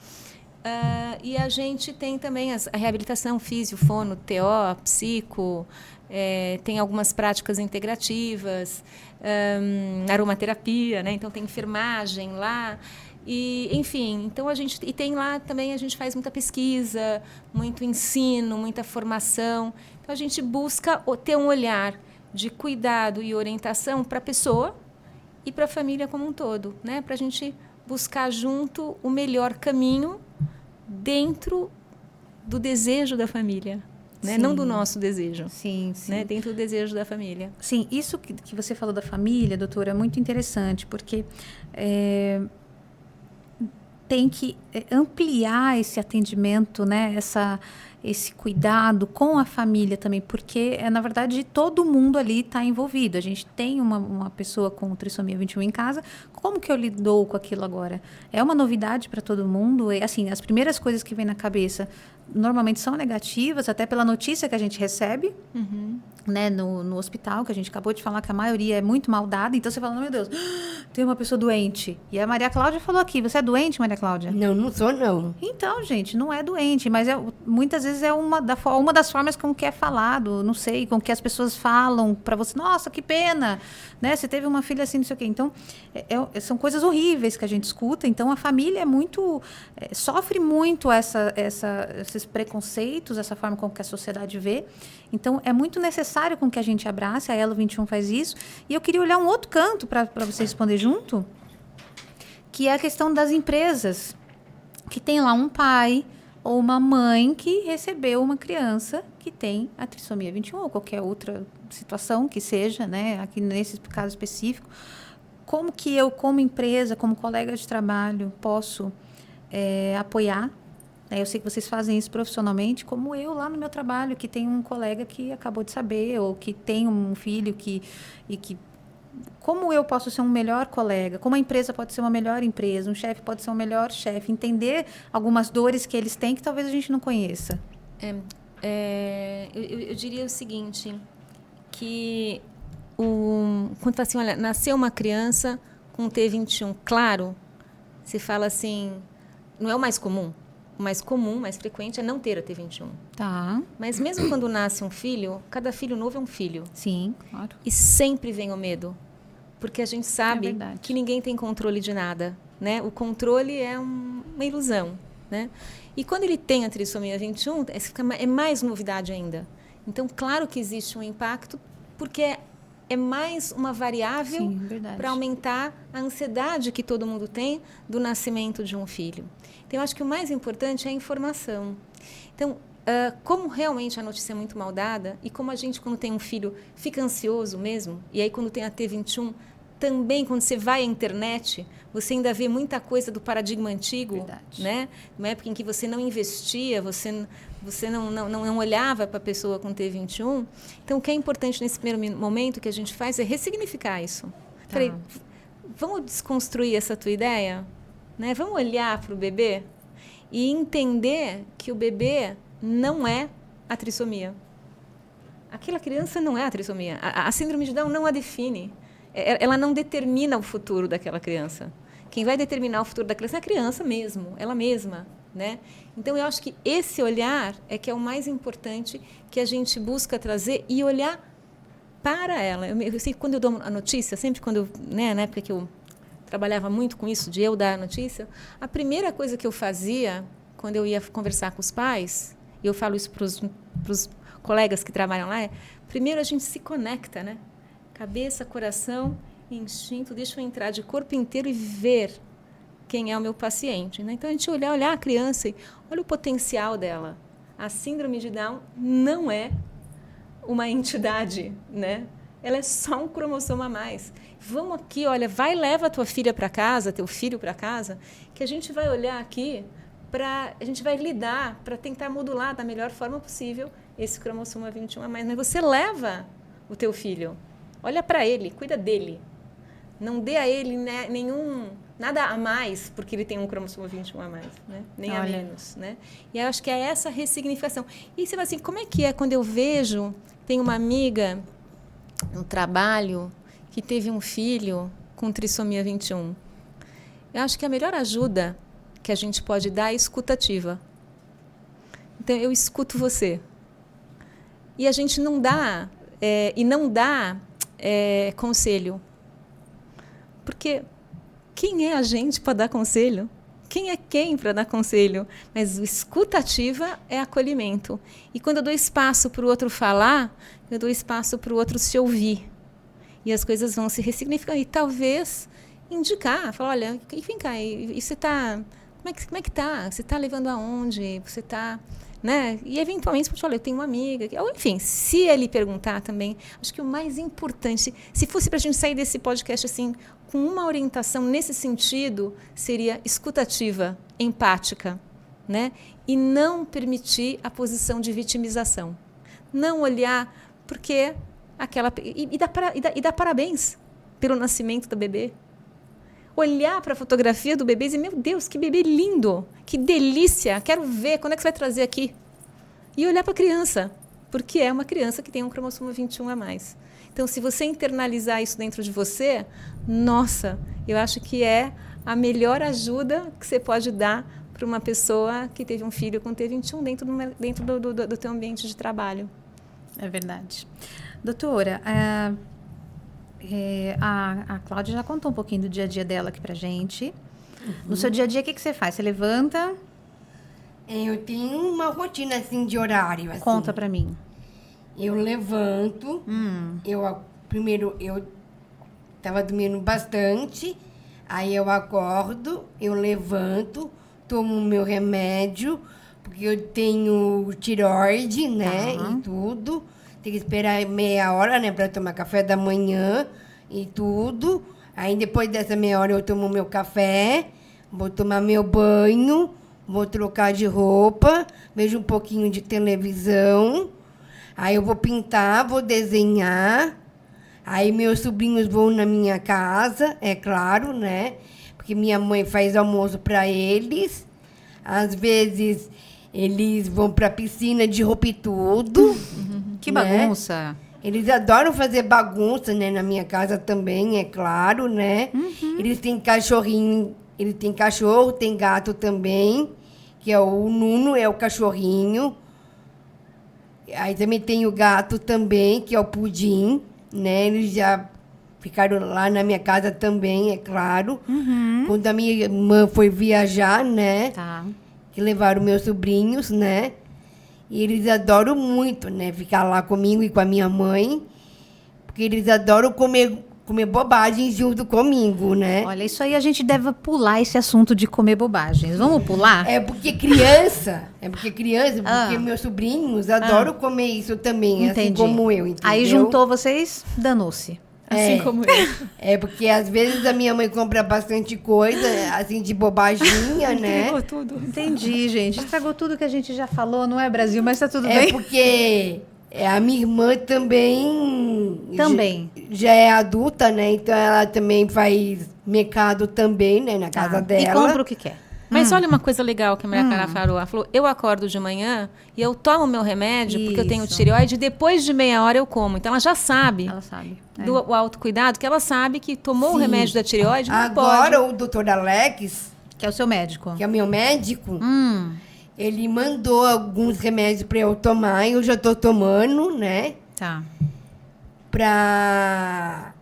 E a gente tem também a reabilitação físio, fono, TO, psico, tem algumas práticas integrativas, aromaterapia, né? Então tem enfermagem lá. E, enfim, então tem lá também, a gente faz muita pesquisa, muito ensino, muita formação. Então a gente busca ter um olhar de cuidado e orientação para a pessoa e para a família como um todo, né? Para a gente buscar junto o melhor caminho dentro do desejo da família, né? Não do nosso desejo. Sim, sim. Né? Dentro do desejo da família. Sim, isso que você falou da família, doutora, é muito interessante, porque tem que ampliar esse atendimento, né? Esse cuidado com a família também, porque, na verdade, todo mundo ali está envolvido. A gente tem uma pessoa com trissomia 21 em casa, como que eu lidou com aquilo agora? É uma novidade para todo mundo? Assim, as primeiras coisas que vêm na cabeça normalmente são negativas, até pela notícia que a gente recebe, né, no hospital, que a gente acabou de falar que a maioria é muito mal dada. Então você fala, meu Deus, tem uma pessoa doente. E a Maria Cláudia falou aqui, você é doente, Maria Cláudia? Não, não sou, não. Então, gente, não é doente, mas muitas vezes é uma das formas com que é falado, não sei, com que as pessoas falam para você, nossa, que pena, né? Você teve uma filha assim, não sei o quê. Então, são coisas horríveis que a gente escuta. Então, a família sofre muito esses preconceitos, essa forma com que a sociedade vê. Então, é muito necessário com que a gente abrace, a Elo 21 faz isso. E eu queria olhar um outro canto para você responder junto, que é a questão das empresas, que tem lá um pai ou uma mãe que recebeu uma criança que tem a trissomia 21 ou qualquer outra situação que seja, né? Aqui nesse caso específico. Como que eu, como empresa, como colega de trabalho, posso apoiar? Eu sei que vocês fazem isso profissionalmente, como eu lá no meu trabalho, que tem um colega que acabou de saber, ou que tem um filho como eu posso ser um melhor colega? Como a empresa pode ser uma melhor empresa? Um chefe pode ser um melhor chefe? Entender algumas dores que eles têm que talvez a gente não conheça. Eu diria o seguinte, que quando fala assim, olha, nasceu uma criança com T21, claro, se fala assim, não é o mais comum. O mais comum, mais frequente é não ter a T21. Tá. Mas mesmo quando nasce um filho, cada filho novo é um filho. Sim, claro. E sempre vem o medo. Porque a gente sabe que ninguém tem controle de nada. né? O controle é uma ilusão, né? E quando ele tem a trissomia 21, é mais novidade ainda. Então, claro que existe um impacto, porque é mais uma variável para aumentar a ansiedade que todo mundo tem do nascimento de um filho. Então, eu acho que o mais importante é a informação. Então, como realmente a notícia é muito mal dada, e como a gente, quando tem um filho, fica ansioso mesmo, e aí quando tem a T21, também, quando você vai à internet, você ainda vê muita coisa do paradigma antigo, né? Uma época em que você não investia, você não olhava para a pessoa com T21. Então, o que é importante nesse primeiro momento que a gente faz é ressignificar isso. Tá. Falei, vamos desconstruir essa tua ideia? Né? Vamos olhar para o bebê e entender que o bebê não é a trissomia. Aquela criança não é a trissomia. A síndrome de Down não a define. Ela não determina o futuro daquela criança. Quem vai determinar o futuro da criança é a criança mesmo, ela mesma, né? Então, eu acho que esse olhar é que é o mais importante que a gente busca trazer e olhar para ela. Eu sei que quando eu dou a notícia, sempre quando eu, né, na época que eu trabalhava muito com isso, de eu dar a notícia, a primeira coisa que eu fazia, quando eu ia conversar com os pais, e eu falo isso para os colegas que trabalham lá, primeiro a gente se conecta, né? Cabeça, coração, instinto, deixa eu entrar de corpo inteiro e ver quem é o meu paciente, né? Então, a gente olhar a criança e olha o potencial dela. A síndrome de Down não é uma entidade, né? Ela é só um cromossomo a mais. Vamos aqui, olha, leva a tua filha para casa, teu filho para casa, que a gente vai olhar aqui, a gente vai lidar para tentar modular da melhor forma possível esse cromossomo 21 a mais. Mas você leva o teu filho, olha para ele, cuida dele. Não dê a ele nada a mais, porque ele tem um cromossomo 21 a mais, né? Nem a menos, né? E eu acho que é essa ressignificação. E você fala assim, como é que é quando eu vejo, tem uma amiga no trabalho que teve um filho com trissomia 21? Eu acho que a melhor ajuda que a gente pode dar é escutativa. Então, eu escuto você. E a gente não dá, conselho. Porque quem é a gente para dar conselho? Quem é quem para dar conselho? Mas o escutativa é acolhimento. E quando eu dou espaço para o outro falar, eu dou espaço para o outro se ouvir. E as coisas vão se ressignificando. E talvez indicar, falar, olha, vem cá, e você está... Como é que está? Você está levando aonde? Você está... Né? E, eventualmente, olha, eu tenho uma amiga. Ou, enfim, se ele perguntar também, acho que o mais importante, se fosse para a gente sair desse podcast assim, com uma orientação nesse sentido, seria escutativa, empática, né? E não permitir a posição de vitimização. Não olhar, porque aquela... E dar parabéns pelo nascimento do bebê. Olhar para a fotografia do bebê e dizer, meu Deus, que bebê lindo, que delícia, quero ver, quando é que você vai trazer aqui? E olhar para a criança, porque é uma criança que tem um cromossomo 21 a mais. Então, se você internalizar isso dentro de você, nossa, eu acho que é a melhor ajuda que você pode dar para uma pessoa que teve um filho com T21 dentro do teu ambiente de trabalho. É verdade. Doutora, a Cláudia já contou um pouquinho do dia a dia dela aqui pra gente. Uhum. No seu dia a dia, o que você faz? Você levanta? Eu tenho uma rotina, assim, de horário. Assim. Conta pra mim. Eu levanto. Primeiro, eu estava dormindo bastante. Aí eu acordo, eu levanto, tomo meu remédio, porque eu tenho tireoide, né? E tudo. Tem que esperar meia hora, né, para tomar café da manhã e tudo. Aí, depois dessa meia hora, eu tomo meu café, vou tomar meu banho, vou trocar de roupa, vejo um pouquinho de televisão. Aí, eu vou pintar, vou desenhar. Aí, meus sobrinhos vão na minha casa, é claro, né? Porque minha mãe faz almoço para eles. Às vezes, eles vão para a piscina de roupa e tudo. Que bagunça. Né? Eles adoram fazer bagunça, né? Na minha casa também, é claro, né? Eles têm cachorrinho, eles têm cachorro, tem gato também, que é o Nuno, é o cachorrinho. Aí também tem o gato também, que é o Pudim, né? Eles já ficaram lá na minha casa também, é claro. Quando a minha irmã foi viajar, né? Tá. Que levaram meus sobrinhos, né? E eles adoram muito, né? Ficar lá comigo e com a minha mãe. Porque eles adoram comer bobagem junto comigo, né? Olha, isso aí a gente deve pular esse assunto de comer bobagens. Vamos pular? É porque criança, porque meus sobrinhos adoram comer isso também, assim como eu, entendeu? Aí juntou vocês, danou-se. Assim como eu. É porque às vezes a minha mãe compra bastante coisa, assim, de bobaginha, né? Entregou tudo. Entendi, gente. Estragou tudo que a gente já falou, não é, Brasil? Mas tá tudo É bem? porque a minha irmã também... Também. Já é adulta, né? Então ela também faz mercado também, né? Na casa dela. E compra o que quer. Mas olha uma coisa legal que a Maria Clara falou. Ela falou, eu acordo de manhã e eu tomo meu remédio, porque eu tenho Isso. tireoide, e depois de meia hora eu como. Então ela já sabe Ela sabe. do o autocuidado, que ela sabe que tomou o Sim. remédio da tireoide, não Agora pode. o doutor Alex, Que é o seu médico. que é o meu médico, ele mandou alguns remédios para eu tomar e eu já estou tomando, né? Tá. Para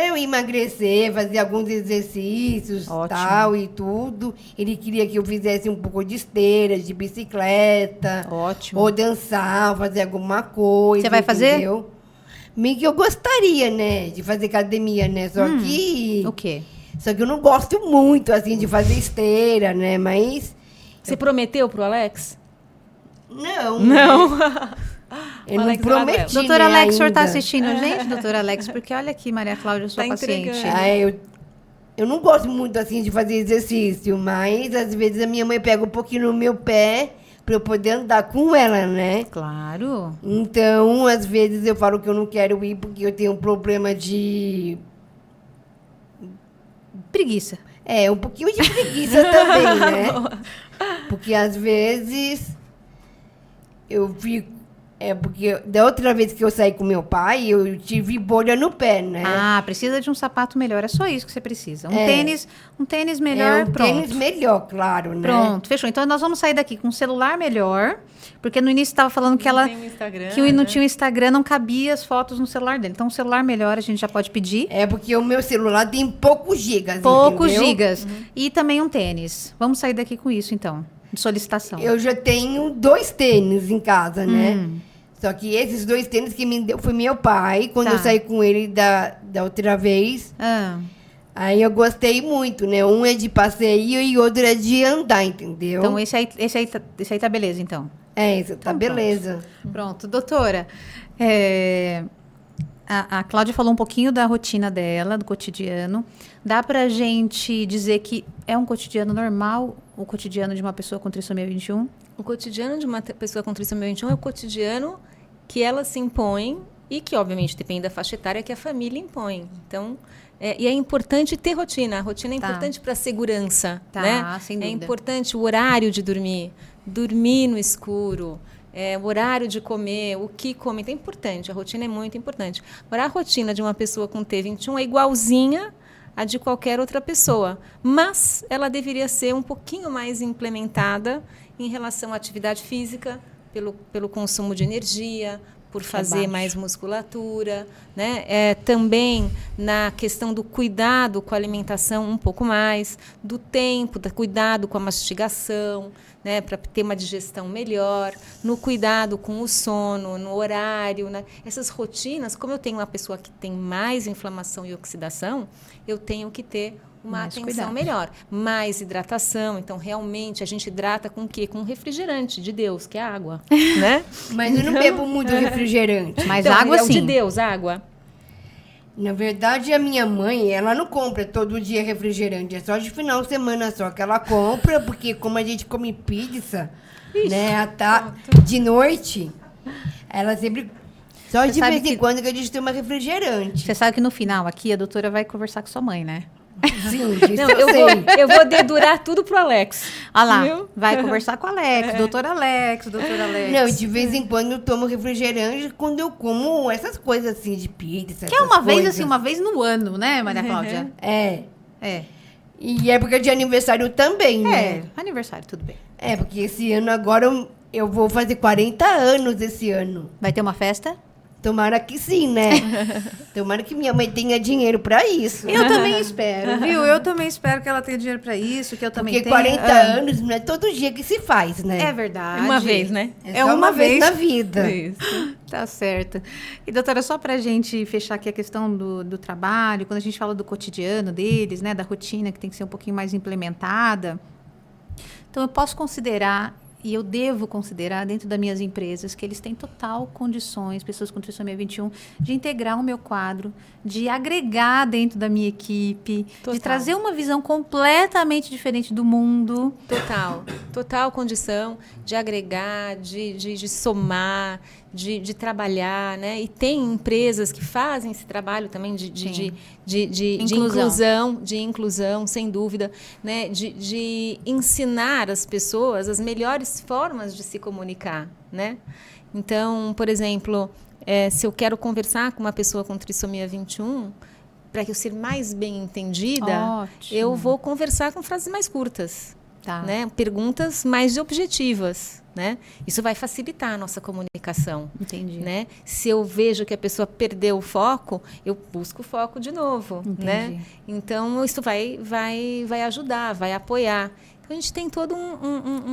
eu emagrecer, fazer alguns exercícios, Ótimo. tal e tudo. Ele queria que eu fizesse um pouco de esteira, de bicicleta. Ótimo. Ou dançar, fazer alguma coisa. Você vai fazer? Entendeu? Meio que eu gostaria, né? De fazer academia, né? Só que... O quê? Só que eu não gosto muito, assim, de fazer esteira, né? Mas... Você prometeu pro Alex? Não. Não. Eu não Alex prometi, Doutor né, Alex, o senhor tá ainda. assistindo a gente, doutor Alex? Porque olha aqui, Maria Cláudia, eu sou Tá paciente. entregando. Eu não gosto muito, assim, de fazer exercício, mas às vezes a minha mãe pega um pouquinho no meu pé para eu poder andar com ela, né? Claro. Então, às vezes eu falo que eu não quero ir porque eu tenho um problema de... Preguiça. Um pouquinho de preguiça também, né? Porque às vezes eu fico... porque da outra vez que eu saí com meu pai, eu tive bolha no pé, né? Ah, precisa de um sapato melhor. É só isso que você precisa. Um tênis melhor, um pronto. tênis melhor, claro, né? Pronto, fechou. Então nós vamos sair daqui com um celular melhor, porque no início estava falando que ela tem o Instagram, que não né? tinha o Instagram, não cabia as fotos no celular dele. Então um celular melhor a gente já pode pedir. Porque o meu celular tem poucos gigas, Poucos entendeu? gigas. E também um tênis. Vamos sair daqui com isso então, de solicitação. Eu já tenho 2 tênis em casa, né? Só que esses 2 tênis que me deu foi meu pai, quando Tá. eu saí com ele da outra vez. Aí eu gostei muito, né? Um é de passeio e outro é de andar, entendeu? Então esse aí tá beleza, então. Isso tá Então, beleza. Pronto, doutora. A Cláudia falou um pouquinho da rotina dela, do cotidiano. Dá pra gente dizer que é um cotidiano normal, o cotidiano de uma pessoa com trissomia 21? O cotidiano de uma pessoa com trissomia 21 é o cotidiano que ela se impõe e que, obviamente, depende da faixa etária que a família impõe. Então, e é importante ter rotina. A rotina é importante para a segurança, né? Sem É dúvida. importante o horário de dormir no escuro, o horário de comer, o que comer. Então, é importante, a rotina é muito importante. Agora, a rotina de uma pessoa com T21 é igualzinha a de qualquer outra pessoa, mas ela deveria ser um pouquinho mais implementada em relação à atividade física, pelo consumo de energia, por fazer baixo. mais musculatura, né? Também na questão do cuidado com a alimentação um pouco mais, do tempo, do cuidado com a mastigação, né? Para ter uma digestão melhor, no cuidado com o sono, no horário, né? Essas rotinas, como eu tenho uma pessoa que tem mais inflamação e oxidação, eu tenho que ter uma Mais atenção cuidado. melhor, mais hidratação. Então, realmente, a gente hidrata com o quê? Com um refrigerante de Deus, que é água, né? Mas eu não bebo muito refrigerante. Mas Então, água é o de sim. Deus, água. Na verdade, a minha mãe, ela não compra todo dia refrigerante. É só de final de semana só que ela compra, porque como a gente come pizza, né, de noite, ela sempre... Só Você de sabe vez em que- quando que a gente toma refrigerante. Você sabe que no final aqui a doutora vai conversar com sua mãe, né? Sim, disso Não, eu sei. eu vou dedurar tudo pro Alex. Olha lá, Viu? vai conversar com o Alex, doutor Alex, doutor Alex. Não, de vez em quando eu tomo refrigerante quando eu como essas coisas assim de pizza. Que é essas uma vez coisas. assim, uma vez no ano, né, Maria Cláudia? É. É. E época de aniversário também, né? Aniversário, tudo bem. Porque esse ano agora eu vou fazer 40 anos esse ano. Vai ter uma festa? Tomara que sim, né? Tomara que minha mãe tenha dinheiro para isso. Eu também espero, viu? Eu também espero que ela tenha dinheiro para isso, que eu também Porque tenha. 40 anos não é todo dia que se faz, né? É verdade. Uma vez, né? É só uma vez na vida. Isso. Tá certo. E, doutora, só para a gente fechar aqui a questão do trabalho, quando a gente fala do cotidiano deles, né, da rotina que tem que ser um pouquinho mais implementada, então eu posso considerar, e eu devo considerar dentro das minhas empresas, que eles têm total condições, pessoas com trissomia 21, de integrar o meu quadro, de agregar dentro da minha equipe, Total. de trazer uma visão completamente diferente do mundo. Total condição de agregar, de somar, de trabalhar, né? E tem empresas que fazem esse trabalho também de inclusão, sem dúvida, né? De ensinar as pessoas as melhores formas de se comunicar, né? Então, por exemplo, se eu quero conversar com uma pessoa com trissomia 21, para eu ser mais bem entendida, Ótimo. eu vou conversar com frases mais curtas. Tá. Né? Perguntas mais objetivas, né? Isso vai facilitar a nossa comunicação. Entendi. Né? Se eu vejo que a pessoa perdeu o foco, eu busco o foco de novo. Entendi. Né? Então, isso vai ajudar, vai apoiar. Então, a gente tem todo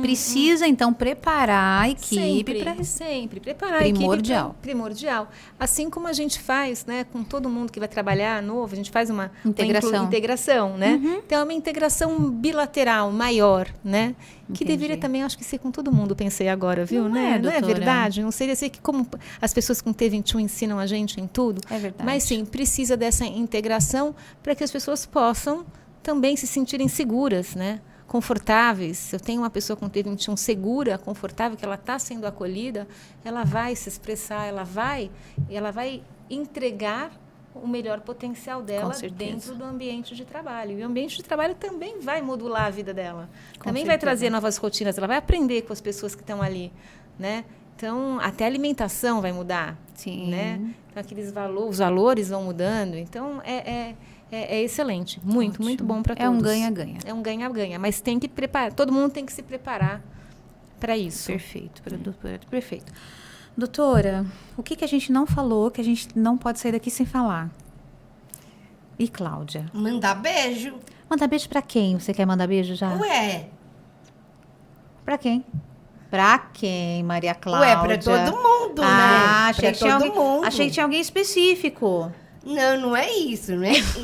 Precisa, então, preparar a equipe para sempre preparar primordial. a equipe primordial. Assim como a gente faz, né, com todo mundo que vai trabalhar novo, a gente faz uma integração, né? Então, é uma integração bilateral maior, né? Que deveria também, acho que ser com todo mundo, pensei agora, viu? Não né? é, Não é doutora? verdade? Não seria assim que como as pessoas com T21 ensinam a gente em tudo? É verdade. Mas sim, precisa dessa integração para que as pessoas possam também se sentirem seguras, né? Confortáveis. Eu tenho uma pessoa com T21 segura, confortável, que ela está sendo acolhida, ela vai se expressar, ela vai entregar o melhor potencial dela dentro do ambiente de trabalho. E o ambiente de trabalho também vai modular a vida dela. Também vai trazer novas rotinas, ela vai aprender com as pessoas que estão ali, né? Então, até a alimentação vai mudar. Sim. Né? Então, os valores vão mudando. Então, é excelente. Muito bom para todos. É um ganha-ganha. É um ganha-ganha. Mas tem que preparar. Todo mundo tem que se preparar para isso. Perfeito. Perfeito. Doutora, o que a gente não falou, que a gente não pode sair daqui sem falar? E Cláudia? Mandar beijo. Mandar beijo para quem? Você quer mandar beijo já? Ué. Para quem? Pra quem, Maria Cláudia? Ué, pra todo mundo, né? Achei que tinha alguém específico. Não é isso,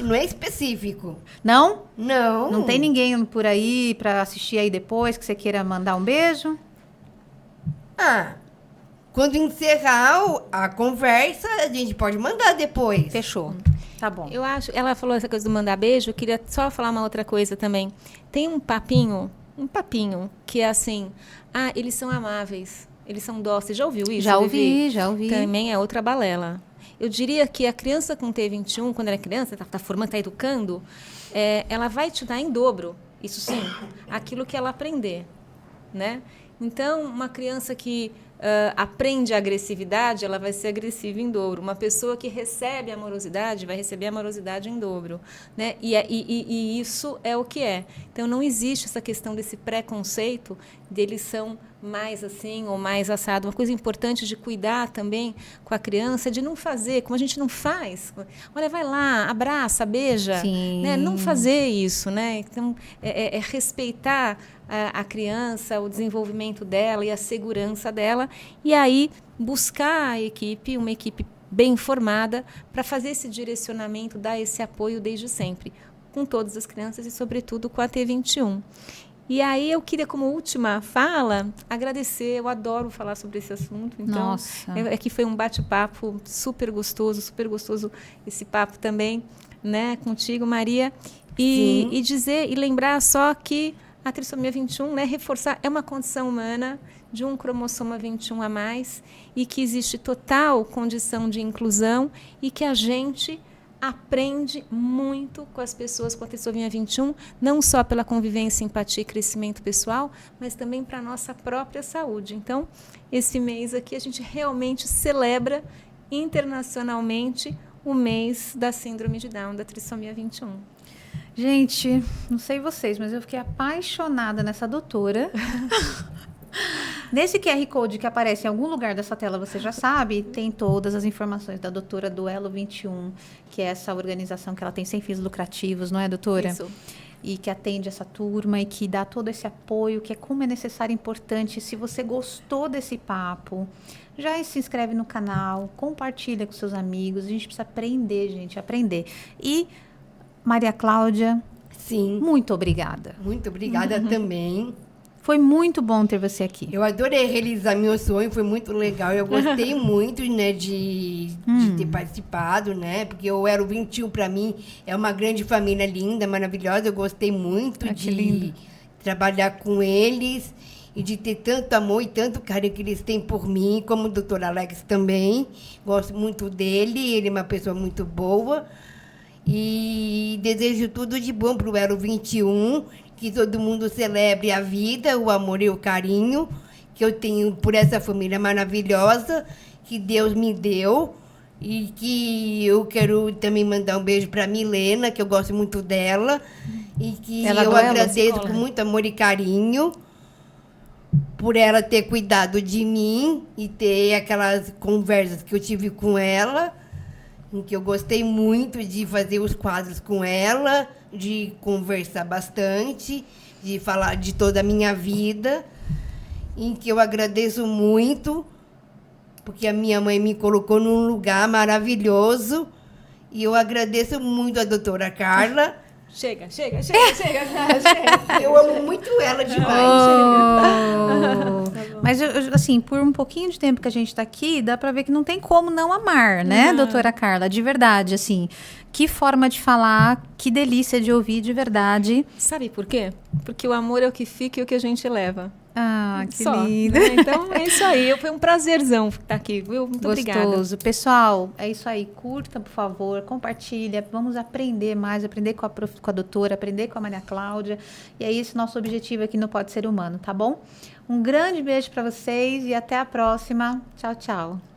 não é específico. Não? Não. Não tem ninguém por aí pra assistir aí depois que você queira mandar um beijo? Quando encerrar a conversa, a gente pode mandar depois. Fechou. Tá bom. Eu acho, ela falou essa coisa do mandar beijo, eu queria só falar uma outra coisa também. Tem um papinho que é assim, eles são amáveis, eles são dóceis. Já ouviu isso? Já ouvi. Também é outra balela. Eu diria que a criança com T21, quando ela é criança, está formando, está educando, ela vai te dar em dobro, isso sim, aquilo que ela aprender, né? Então, uma criança que aprende a agressividade, ela vai ser agressiva em dobro. Uma pessoa que recebe amorosidade, vai receber amorosidade em dobro, né? E isso é o que é. Então, não existe essa questão desse preconceito deles são mais assim ou mais assado. Uma coisa importante de cuidar também com a criança, de não fazer, como a gente não faz. Olha, vai lá, abraça, beija. Sim. Né? Não fazer isso, né? Então, respeitar a criança, o desenvolvimento dela e a segurança dela. E aí, buscar a equipe, uma equipe bem formada, para fazer esse direcionamento, dar esse apoio desde sempre, com todas as crianças e, sobretudo, com a T21. E aí eu queria, como última fala, agradecer. Eu adoro falar sobre esse assunto. Então, Nossa. Que foi um bate-papo super gostoso esse papo também, né, contigo, Maria. E dizer e lembrar só que a trissomia 21, né, reforçar, é uma condição humana de um cromossoma 21 a mais e que existe total condição de inclusão e que a gente aprende muito com as pessoas com a trissomia 21, não só pela convivência, empatia e crescimento pessoal, mas também para a nossa própria saúde. Então, esse mês aqui a gente realmente celebra internacionalmente o mês da síndrome de Down, da trissomia 21. Gente, não sei vocês, mas eu fiquei apaixonada nessa doutora. Nesse QR Code que aparece em algum lugar dessa tela, você já sabe, tem todas as informações da doutora do Elo 21, que é essa organização que ela tem sem fins lucrativos, não é, doutora? Isso. E que atende essa turma e que dá todo esse apoio, que é como é necessário e importante. Se você gostou desse papo, já se inscreve no canal, compartilha com seus amigos. A gente precisa aprender, gente, aprender. E, Maria Cláudia, Sim. muito obrigada. Muito obrigada também. Foi muito bom ter você aqui. Eu adorei realizar meu sonho, foi muito legal. Eu gostei muito, né, de ter participado, né? Porque o Elo 21, para mim, é uma grande família linda, maravilhosa. Eu gostei muito de trabalhar com eles e de ter tanto amor e tanto carinho que eles têm por mim, como o Dr. Alex também. Gosto muito dele, ele é uma pessoa muito boa. E desejo tudo de bom para o Elo 21, que todo mundo celebre a vida, o amor e o carinho que eu tenho por essa família maravilhosa que Deus me deu. E que eu quero também mandar um beijo para a Milena, que eu gosto muito dela. E que Ela eu agradeço com muito amor e carinho por ela ter cuidado de mim e ter aquelas conversas que eu tive com ela, em que eu gostei muito de fazer os quadros com ela, de conversar bastante, de falar de toda a minha vida, em que eu agradeço muito, porque a minha mãe me colocou num lugar maravilhoso, e eu agradeço muito a doutora Carla. Chega. Eu amo muito ela demais. Mas, assim, por um pouquinho de tempo que a gente está aqui, dá para ver que não tem como não amar, né, doutora Carla? De verdade, assim, que forma de falar, que delícia de ouvir, de verdade. Sabe por quê? Porque o amor é o que fica e o que a gente leva. Ah, que Só, lindo. né? Então, é isso aí. Foi um prazerzão estar aqui, viu? Muito obrigada. Gostoso. Pessoal, é isso aí. Curta, por favor. Compartilha. Vamos aprender mais. Aprender com a doutora, aprender com a Maria Cláudia. E é esse nosso objetivo aqui no Pode Ser Humano, tá bom? Um grande beijo para vocês e até a próxima. Tchau, tchau.